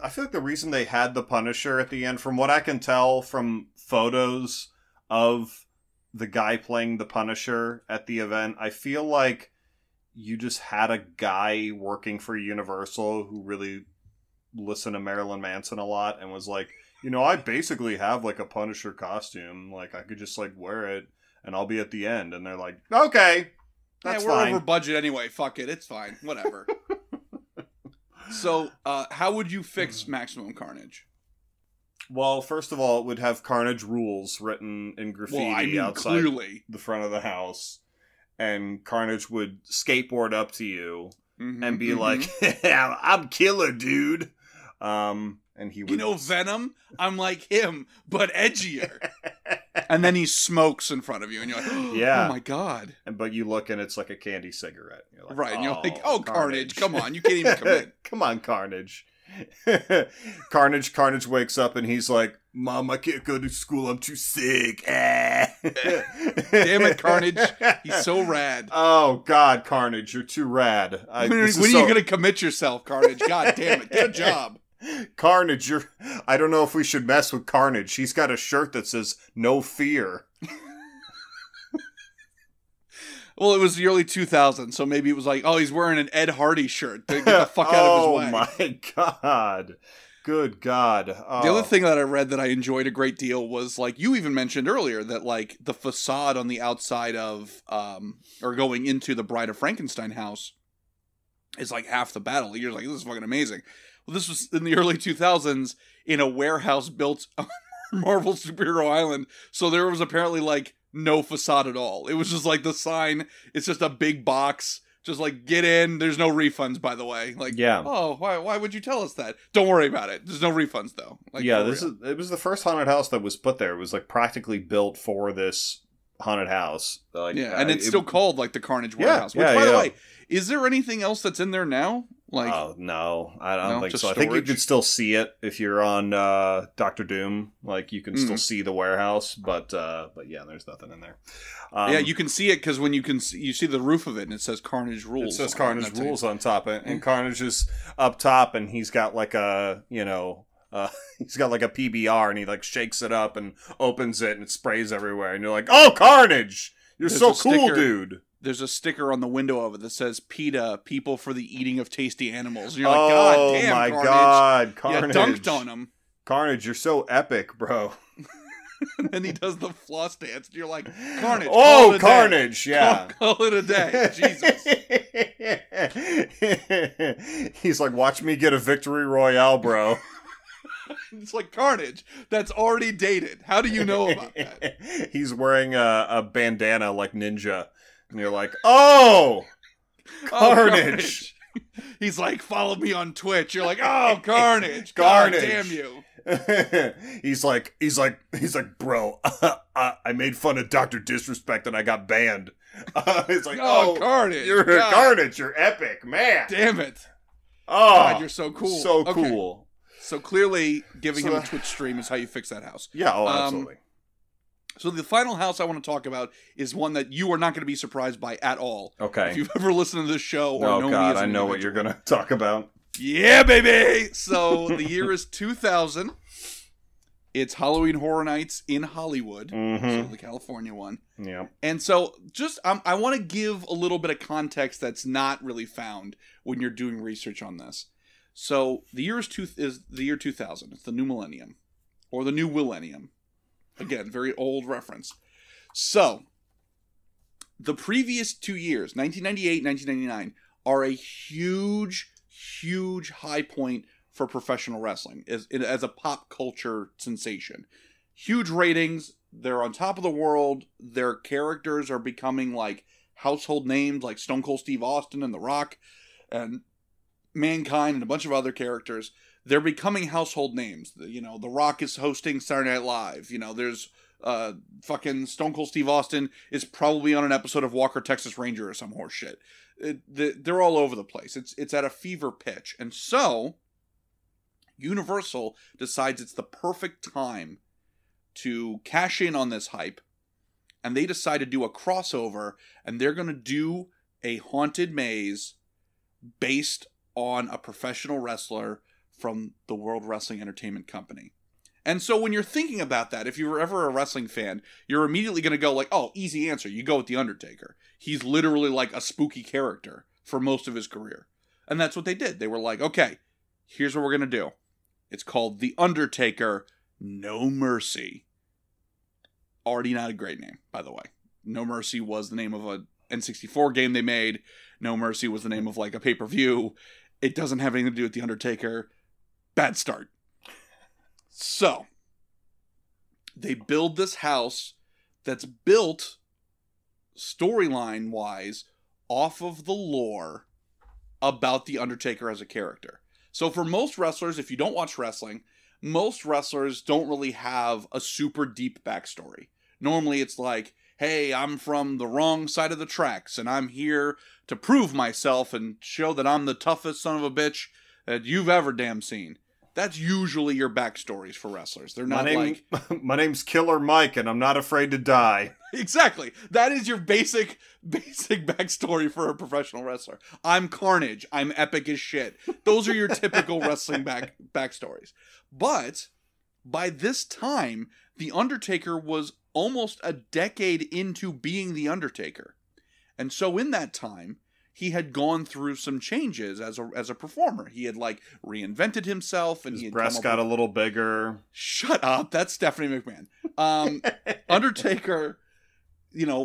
they had the Punisher at the end, from what I can tell from photos of the guy playing the Punisher at the event, I feel like you just had a guy working for Universal who really listened to Marilyn Manson a lot and was like, you know, I basically have, like, a Punisher costume. Like, I could just, like, wear it and I'll be at the end. And they're like, okay, that's fine. We're over budget anyway. Fuck it. It's fine. Whatever. So, how would you fix Maximum Carnage? Well, first of all, it would have Carnage rules written in graffiti outside clearly the front of the house. And Carnage would skateboard up to you and be like, I'm killer, dude. And he would... You know Venom? I'm like him, but edgier. And then he smokes in front of you, and you're like, yeah. oh my God. But you look and it's like a candy cigarette. You're like, right, and you're like, oh, Carnage, come on, you can't even commit. Come on, Carnage. Carnage wakes up and he's like, Mom, I can't go to school, I'm too sick. Damn it, Carnage. He's so rad. Oh, God, Carnage, you're too rad. When are you going to commit yourself, Carnage? God damn it, get a job. Carnage, I don't know if we should mess with Carnage. He's got a shirt that says, no fear. Well, it was the early 2000s, so maybe it was like, oh, he's wearing an Ed Hardy shirt to get the fuck out of his way. Oh, my God. Good God. Oh. The other thing that I read that I enjoyed a great deal was, like, you even mentioned earlier that, like, the facade on the outside of, or going into the Bride of Frankenstein house is, like, half the battle. You're like, this is fucking amazing. Well, this was in the early 2000s in a warehouse built on Marvel Superhero Island, so there was apparently, like, no facade at all. It was just like the sign. It's just a big box. Just like, get in. There's no refunds, by the way. Like, yeah. Oh, why would you tell us that? Don't worry about it. There's no refunds though. Like, yeah, it was the first haunted house that was put there. It was like practically built for this haunted house. Like, yeah, and it's still called like the Carnage Warehouse. Which, by the way, is there anything else that's in there now? Like, oh no, I don't think so. Storage? I think you could still see it if you're on Doctor Doom. Like you can still see the warehouse, but yeah, there's nothing in there. Yeah, you can see it because when you see the roof of it and it says Carnage Rules. It says Carnage Rules on top, and Carnage is up top, and he's got like a he's got like a PBR, and he like shakes it up and opens it, and it sprays everywhere, and you're like, oh, Carnage, you're so cool, dude. There's a sticker on the window of it that says PETA, people for the eating of tasty animals. And you're like, God damn, my Carnage. God, Carnage. You dunked on him. Carnage, you're so epic, bro. And then he does the floss dance. And you're like, Carnage. Oh, Carnage, yeah. Call it a day. Jesus. He's like, watch me get a victory royale, bro. It's like, Carnage, that's already dated. How do you know about that? He's wearing a bandana like Ninja. And you're like, oh, Carnage. He's like, follow me on Twitch. You're like, oh, Carnage. Carnage. God damn you. he's like, bro, I made fun of Dr. Disrespect and I got banned. It's like, oh, Carnage. You're Carnage. You're epic, man. Damn it. Oh, God, you're so cool. So cool. So clearly giving him a Twitch stream is how you fix that house. Yeah, absolutely. So the final house I want to talk about is one that you are not going to be surprised by at all. Okay. If you've ever listened to this show or know me as I know what you're going to talk about. Yeah, baby! So the year is 2000. It's Halloween Horror Nights in Hollywood. So the California one. Yeah. And so just I want to give a little bit of context that's not really found when you're doing research on this. So the year is the year 2000. It's the new millennium. Or the new millennium. Again, very old reference. So, the previous 2 years, 1998, 1999, are a huge, huge high point for professional wrestling as a pop culture sensation. Huge ratings. They're on top of the world. Their characters are becoming like household names like Stone Cold Steve Austin and The Rock and Mankind and a bunch of other characters. They're becoming household names. You know, The Rock is hosting Saturday Night Live. You know, there's fucking Stone Cold Steve Austin is probably on an episode of Walker, Texas Ranger or some horse shit. They're all over the place. It's at a fever pitch. And so, Universal decides it's the perfect time to cash in on this hype. And they decide to do a crossover. And they're going to do a haunted maze based on a professional wrestler from the World Wrestling Entertainment Company. And so when you're thinking about that, if you were ever a wrestling fan, you're immediately going to go like, oh, easy answer. You go with The Undertaker. He's literally like a spooky character for most of his career. And that's what they did. They were like, okay, here's what we're going to do. It's called The Undertaker No Mercy. Already not a great name, by the way. No Mercy was the name of a N64 game they made. No Mercy was the name of like a pay-per-view. It doesn't have anything to do with The Undertaker. Bad start. So, they build this house that's built storyline-wise off of the lore about The Undertaker as a character. So for most wrestlers, if you don't watch wrestling, most wrestlers don't really have a super deep backstory. Normally it's like, hey, I'm from the wrong side of the tracks, and I'm here to prove myself and show that I'm the toughest son of a bitch that you've ever damn seen. That's usually your backstories for wrestlers. They're not my name's Killer Mike, and I'm not afraid to die. Exactly. That is your basic backstory for a professional wrestler. I'm Carnage. I'm epic as shit. Those are your typical wrestling backstories. But by this time, The Undertaker was almost a decade into being The Undertaker. And so in that time, he had gone through some changes as a performer. He had like reinvented himself, and his he had breasts got a little bigger. Shut up! That's Stephanie McMahon. Undertaker,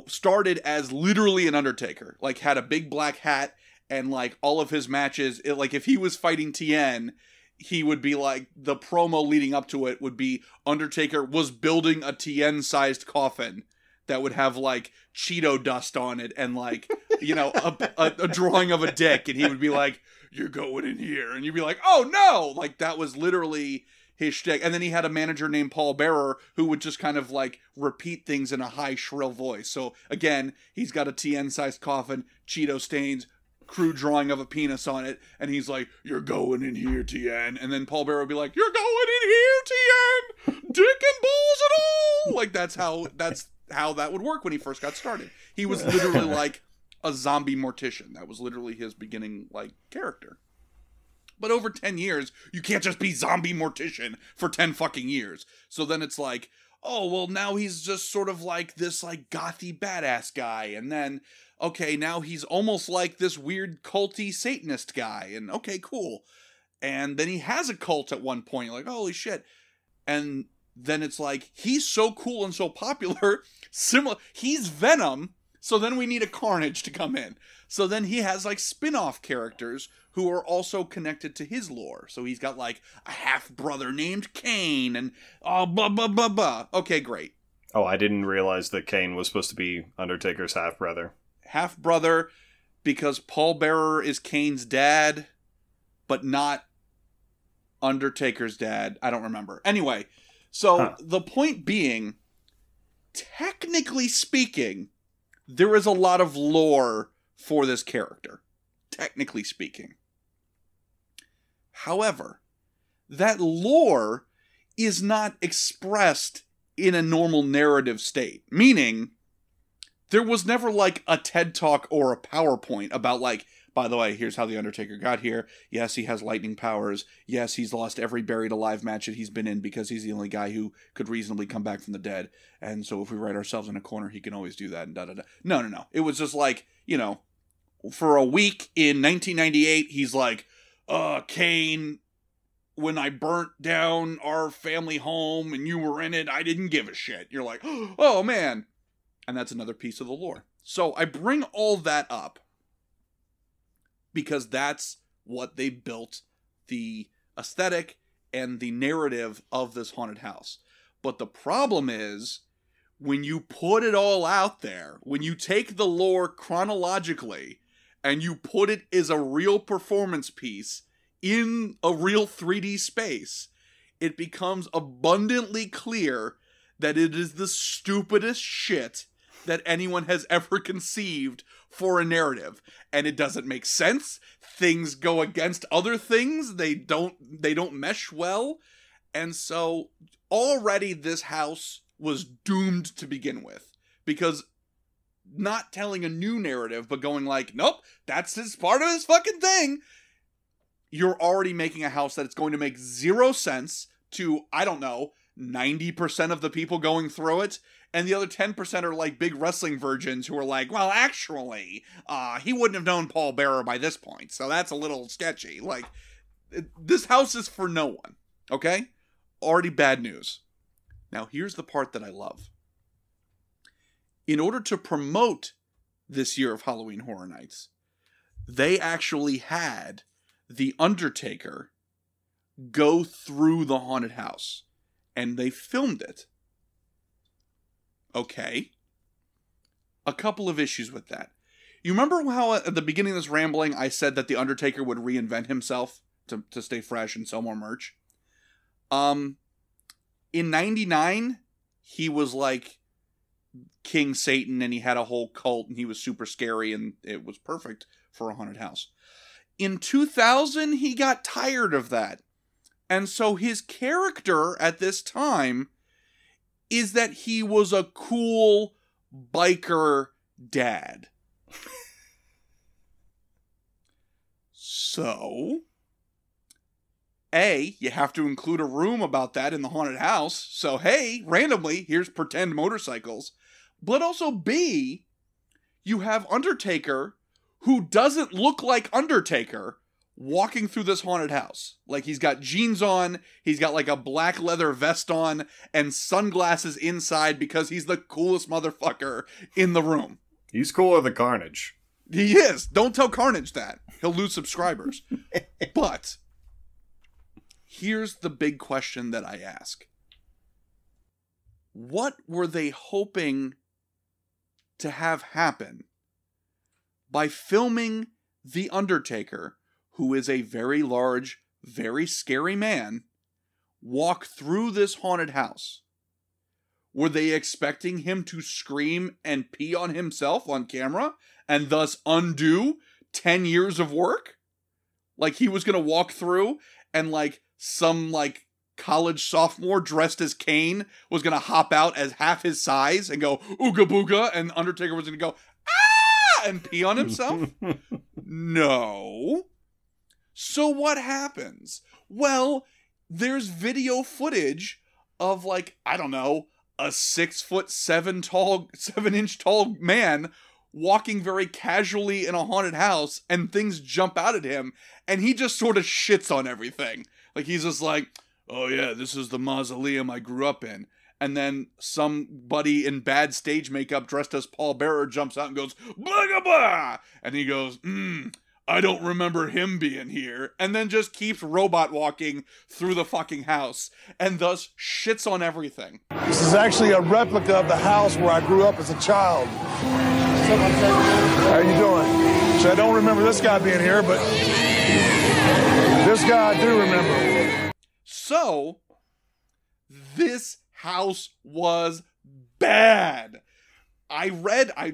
started as literally an Undertaker. Like had a big black hat, and like all of his matches, like if he was fighting TN, he would be like the promo leading up to it would be Undertaker was building a TN-sized coffin that would have like Cheeto dust on it and like, a drawing of a dick, and he would be like, "You're going in here," and you'd be like, "Oh no!" Like that was literally his shtick. And then he had a manager named Paul Bearer who would just kind of like repeat things in a high shrill voice. So again, he's got a TN-sized coffin, Cheeto stains, crude drawing of a penis on it, and he's like, "You're going in here, TN," and then Paul Bearer would be like, "You're going in here, TN, dick and balls and all." Like that's how that would work when he first got started. He was literally like a zombie mortician. That was literally his beginning like character. But over 10 years, you can't just be zombie mortician for 10 fucking years. So then it's like, oh, well, now he's just sort of like this like gothy badass guy. And then, okay, now he's almost like this weird culty Satanist guy. And okay, cool. And then he has a cult at one point. Like, holy shit. And then it's like, he's so cool and so popular. He's Venom. So then we need a Carnage to come in. So then he has like spin-off characters who are also connected to his lore. So he's got like a half-brother named Kane and blah, blah, blah, blah. Okay, great. Oh, I didn't realize that Kane was supposed to be Undertaker's half-brother. Half-brother because Paul Bearer is Kane's dad, but not Undertaker's dad. I don't remember. Anyway, so the point being, technically speaking, there is a lot of lore for this character, technically speaking. However, that lore is not expressed in a normal narrative state, meaning there was never like a TED Talk or a PowerPoint about like, by the way, here's how The Undertaker got here. Yes, he has lightning powers. Yes, he's lost every buried alive match that he's been in because he's the only guy who could reasonably come back from the dead. And so if we write ourselves in a corner, he can always do that and da-da-da. No. It was just like, for a week in 1998, he's like, Kane, when I burnt down our family home and you were in it, I didn't give a shit. You're like, oh man. And that's another piece of the lore. So I bring all that up because that's what they built the aesthetic and the narrative of this haunted house. But the problem is, when you put it all out there, when you take the lore chronologically and you put it as a real performance piece in a real 3D space, it becomes abundantly clear that it is the stupidest shit that anyone has ever conceived for a narrative. And it doesn't make sense. Things go against other things. They don't mesh well. And so already this house was doomed to begin with, because not telling a new narrative, but going like, nope, that's his part of his fucking thing. You're already making a house that it's going to make zero sense to, 90% of the people going through it. And the other 10% are like big wrestling virgins who are like, well, actually, he wouldn't have known Paul Bearer by this point. So that's a little sketchy. Like, this house is for no one. Okay? Already bad news. Now, here's the part that I love. In order to promote this year of Halloween Horror Nights, they actually had The Undertaker go through the haunted house. And they filmed it. Okay. A couple of issues with that. You remember how at the beginning of this rambling I said that The Undertaker would reinvent himself to stay fresh and sell more merch? In 99, he was like King Satan, and he had a whole cult, and he was super scary, and it was perfect for a haunted house. In 2000, he got tired of that. And so his character at this time is that he was a cool biker dad. So, A, you have to include a room about that in the haunted house. So, hey, randomly, here's pretend motorcycles. But also B, you have Undertaker, who doesn't look like Undertaker, walking through this haunted house. Like, he's got jeans on, he's got like a black leather vest on, and sunglasses inside because he's the coolest motherfucker in the room. He's cooler than Carnage. He is. Don't tell Carnage that. He'll lose subscribers. But here's the big question that I ask. What were they hoping to have happen by filming The Undertaker, who is a very large, very scary man, walk through this haunted house? Were they expecting him to scream and pee on himself on camera and thus undo 10 years of work? Like, he was going to walk through and like some like college sophomore dressed as Kane was going to hop out as half his size and go ooga booga, and Undertaker was going to go ah and pee on himself? No. So what happens? Well, there's video footage of like, I don't know, a 6'7" tall man walking very casually in a haunted house, and things jump out at him, and he just sort of shits on everything. Like, he's just like, oh yeah, this is the mausoleum I grew up in. And then somebody in bad stage makeup dressed as Paul Bearer jumps out and goes, blah, blah, blah. And he goes, I don't remember him being here. And then just keeps robot walking through the fucking house, and thus shits on everything. This is actually a replica of the house where I grew up as a child. How are you doing? So I don't remember this guy being here, but this guy I do remember. So, this house was bad. I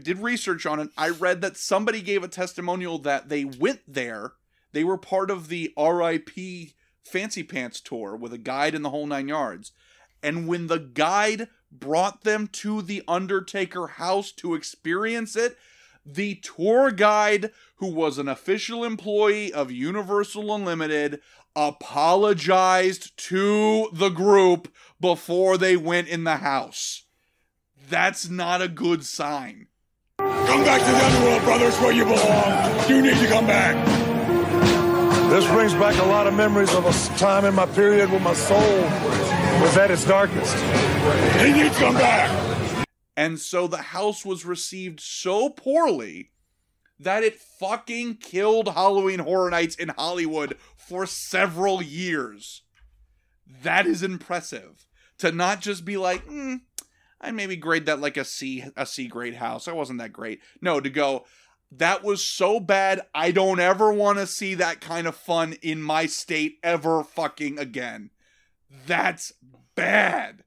did research on it. I read that somebody gave a testimonial that they went there. They were part of the RIP Fancy Pants tour with a guide and the whole 9 yards. And when the guide brought them to the Undertaker house to experience it, the tour guide, who was an official employee of Universal Unlimited, apologized to the group before they went in the house. That's not a good sign. Come back to the underworld, brothers, where you belong. You need to come back. This brings back a lot of memories of a time in my period when my soul was at its darkest. He needs to come back. And so the house was received so poorly that it fucking killed Halloween Horror Nights in Hollywood for several years. That is impressive. To not just be like, I maybe grade that like a C grade house. That wasn't that great. No, to go, that was so bad, I don't ever want to see that kind of fun in my state ever fucking again. That's bad.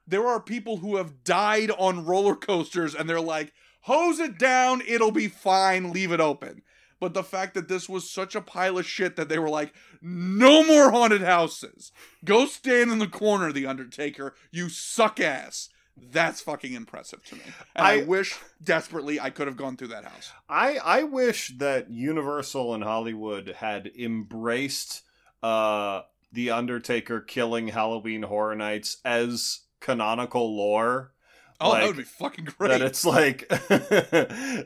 There are people who have died on roller coasters and they're like, hose it down, it'll be fine, leave it open. But the fact that this was such a pile of shit that they were like, no more haunted houses. Go stand in the corner, The Undertaker, you suck ass. That's fucking impressive to me. And I wish desperately I could have gone through that house. I wish that Universal and Hollywood had embraced The Undertaker killing Halloween Horror Nights as canonical lore. Oh, that would be fucking great. That it's like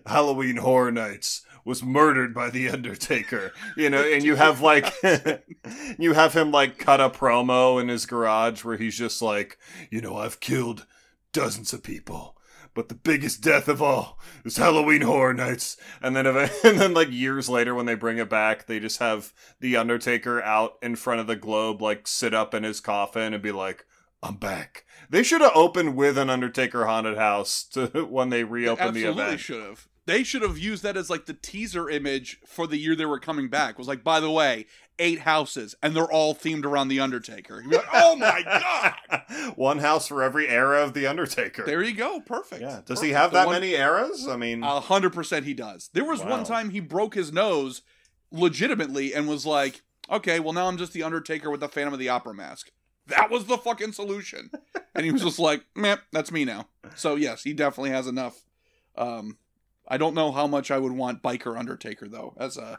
Halloween Horror Nights was murdered by The Undertaker, you know, and you have like you have him like cut a promo in his garage where he's just like, you know, I've killed dozens of people, but the biggest death of all is Halloween Horror Nights. And then like years later when they bring it back, they just have The Undertaker out in front of the globe, like sit up in his coffin and be like, I'm back. They should have opened with an Undertaker haunted house when they reopened the event. Absolutely should have. They should have used that as like the teaser image for the year they were coming back. It was like, by the way, 8 houses, and they're all themed around The Undertaker. You'd be like, oh my God! One house for every era of The Undertaker. There you go. Perfect. Yeah. Does Perfect. he have that many eras? I mean... 100% he does. There was one time he broke his nose legitimately and was like, okay, well now I'm just The Undertaker with the Phantom of the Opera mask. That was the fucking solution. And he was just like, meh, that's me now. So yes, he definitely has enough. I don't know how much I would want Biker Undertaker though, as a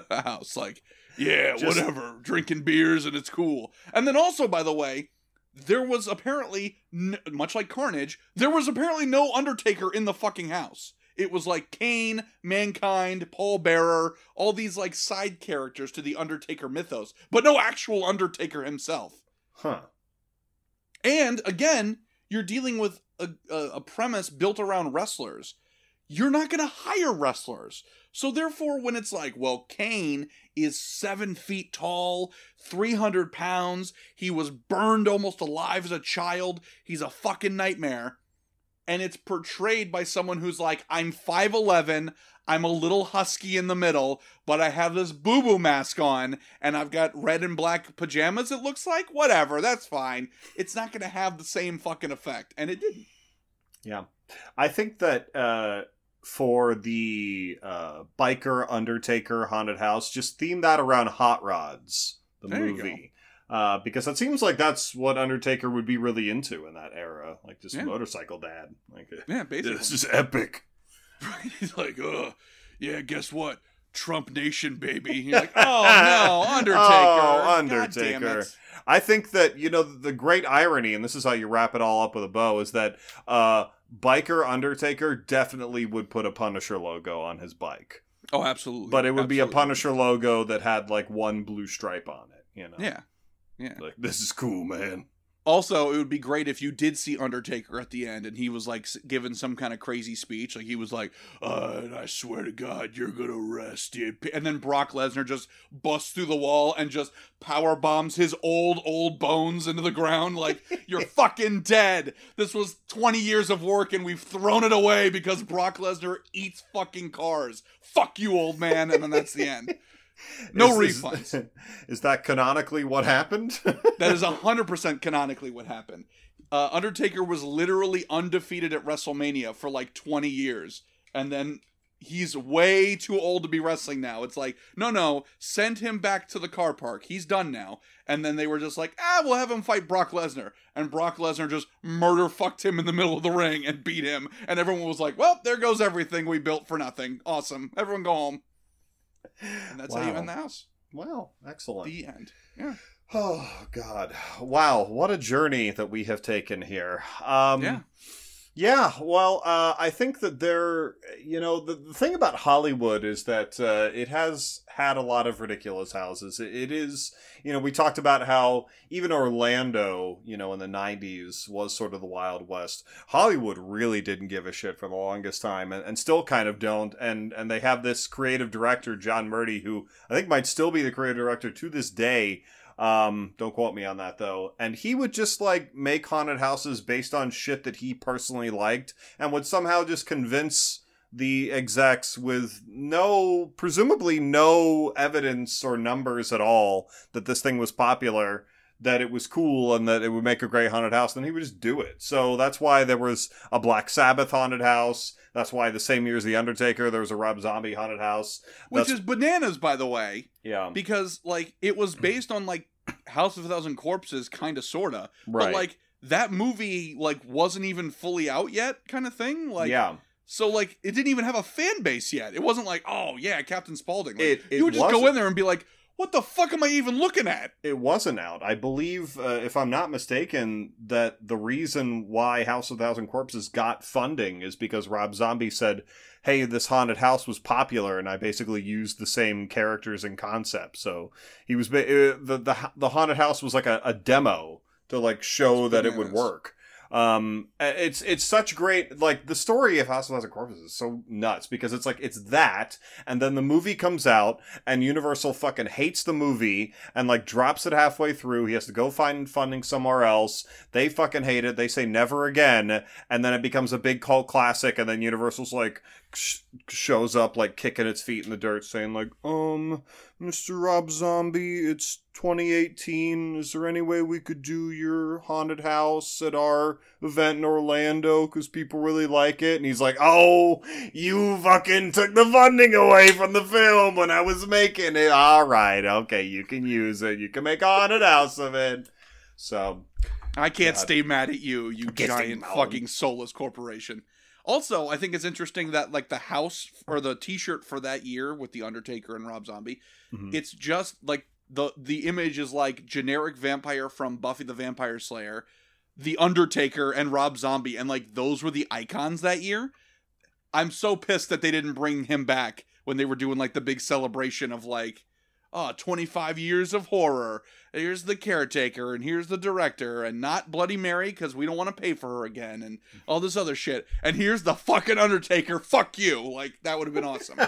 house. Like, yeah, whatever, drinking beers and it's cool. And then also, by the way, there was apparently, much like Carnage, there was apparently no Undertaker in the fucking house. It was like Kane, Mankind, Paul Bearer, all these like side characters to the Undertaker mythos, but no actual Undertaker himself. Huh. And again, you're dealing with a premise built around wrestlers. You're not going to hire wrestlers. So therefore, when it's like, well, Kane is 7 feet tall, 300 pounds, he was burned almost alive as a child, he's a fucking nightmare. And it's portrayed by someone who's like, I'm 5'11", I'm a little husky in the middle, but I have this boo-boo mask on, and I've got red and black pajamas, it looks like? Whatever, that's fine. It's not going to have the same fucking effect. And it didn't. Yeah. I think that for the Biker Undertaker Haunted House, just theme that around Hot Rods, the movie. Because it seems like that's what Undertaker would be really into in that era. Like, just motorcycle dad. Like, basically. This is epic. He's like, yeah, guess what? Trump Nation, baby. You're like, oh, no, Undertaker. Oh, Undertaker. I think that, the great irony, and this is how you wrap it all up with a bow, is that Biker Undertaker definitely would put a Punisher logo on his bike. Oh, absolutely. But it would be a Punisher logo that had, like, one blue stripe on it, Yeah. Like, this is cool, man. Also, it would be great if you did see Undertaker at the end and he was like giving some kind of crazy speech. Like he was like, and I swear to God, you're going to rest it. And then Brock Lesnar just busts through the wall and just power bombs his old bones into the ground. Like, you're fucking dead. This was 20 years of work and we've thrown it away because Brock Lesnar eats fucking cars. Fuck you, old man. And then that's the end. No refunds. Is that canonically what happened? That is 100% canonically what happened. Undertaker was literally undefeated at WrestleMania for like 20 years. And then he's way too old to be wrestling now. It's like, no, send him back to the car park. He's done now. And then they were just like, we'll have him fight Brock Lesnar. And Brock Lesnar just murder-fucked him in the middle of the ring and beat him. And everyone was like, well, there goes everything we built for nothing. Awesome. Everyone go home. And that's how you end the house. Wow, excellent. The end. Yeah. Oh, God. Wow, what a journey that we have taken here. Yeah, well, I think that the thing about Hollywood is that it has had a lot of ridiculous houses. It is, we talked about how even Orlando, in the 90s was sort of the Wild West. Hollywood really didn't give a shit for the longest time and still kind of don't. And they have this creative director, John Murdy, who I think might still be the creative director to this day. Don't quote me on that though. And he would just like make haunted houses based on shit that he personally liked and would somehow just convince the execs with presumably no evidence or numbers at all that this thing was popular, that it was cool and that it would make a great haunted house. Then he would just do it. So that's why there was a Black Sabbath haunted house. That's why the same year as The Undertaker, there was a Rob Zombie haunted house. Which is bananas, by the way. Yeah. Because, like, it was based on, like, House of a Thousand Corpses, kind of, sort of. Right. But, like, that movie, like, wasn't even fully out yet, kind of thing. Like, yeah. So, like, it didn't even have a fan base yet. It wasn't like, oh, yeah, Captain Spaulding. Like, it you would just go in there and be like, what the fuck am I even looking at? It wasn't out. I believe, if I'm not mistaken, that the reason why House of a Thousand Corpses got funding is because Rob Zombie said, hey, this haunted house was popular, and I basically used the same characters and concepts. So he was the haunted house was like a demo to like show that it would work. It's such great, like, the story of House of Thousand Corpses is so nuts because it's like, it's that, and then the movie comes out, and Universal fucking hates the movie, and like drops it halfway through. He has to go find funding somewhere else. They fucking hate it. They say never again, and then it becomes a big cult classic, and then Universal's like, shows up like kicking its feet in the dirt saying like, Mr. Rob Zombie, it's 2018. Is there any way we could do your haunted house at our event in Orlando? Because people really like it. And he's like, oh, you fucking took the funding away from the film when I was making it. All right. Okay. You can use it. You can make a haunted house of it. So I can't stay mad at you, you giant fucking soulless corporation. Also, I think it's interesting that like the house or the t-shirt for that year with The Undertaker and Rob Zombie, it's just like the image is like generic vampire from Buffy the Vampire Slayer, The Undertaker, and Rob Zombie, and like those were the icons that year. I'm so pissed that they didn't bring him back when they were doing like the big celebration of like, 25 years of horror. Here's the caretaker, and here's the director, and not Bloody Mary, because we don't want to pay for her again, and all this other shit. And here's the fucking Undertaker. Fuck you. Like, that would have been awesome.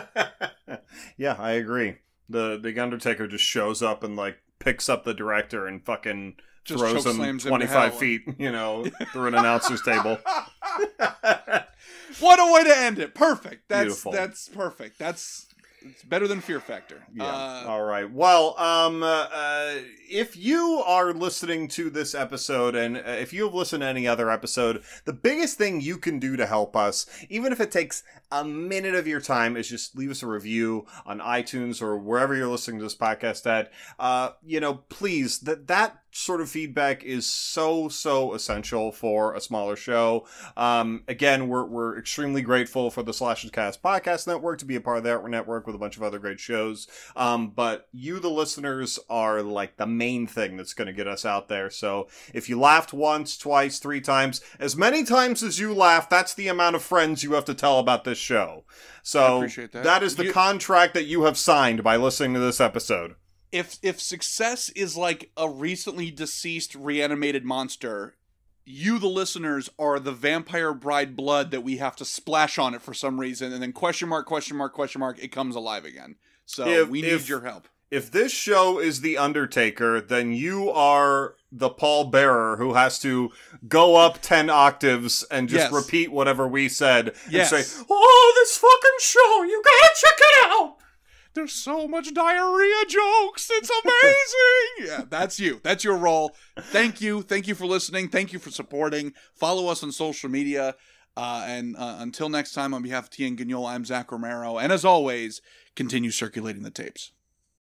Yeah, I agree. The Undertaker just shows up and, like, picks up the director and fucking just throws him 25 feet, through an announcer's table. What a way to end it. Perfect. Beautiful. That's perfect. It's better than Fear Factor. Yeah. All right. Well, if you are listening to this episode, and if you have listened to any other episode, the biggest thing you can do to help us, even if it takes a minute of your time, is just leave us a review on iTunes or wherever you're listening to this podcast at. Please, that sort of feedback is so essential for a smaller show. Again, we're extremely grateful for the Slash and Cast podcast network to be a part of that network with a bunch of other great shows. But you, the listeners, are like the main thing that's going to get us out there. So if you laughed once, twice, 3 times, as many times as you laugh, that's the amount of friends you have to tell about this show. So I appreciate that. That is the contract that you have signed by listening to this episode. If success is like a recently deceased reanimated monster, you, the listeners, are the vampire bride blood that we have to splash on it for some reason, and then question mark, it comes alive again. So we need your help. If this show is The Undertaker, then you are the pallbearer who has to go up 10 octaves and just repeat whatever we said and say, oh, this fucking show, you gotta check it out! There's so much diarrhea jokes. It's amazing. Yeah, that's you. That's your role. Thank you. Thank you for listening. Thank you for supporting. Follow us on social media. And until next time, on behalf of T and Guignol, I'm Zach Romero. And as always, continue circulating the tapes.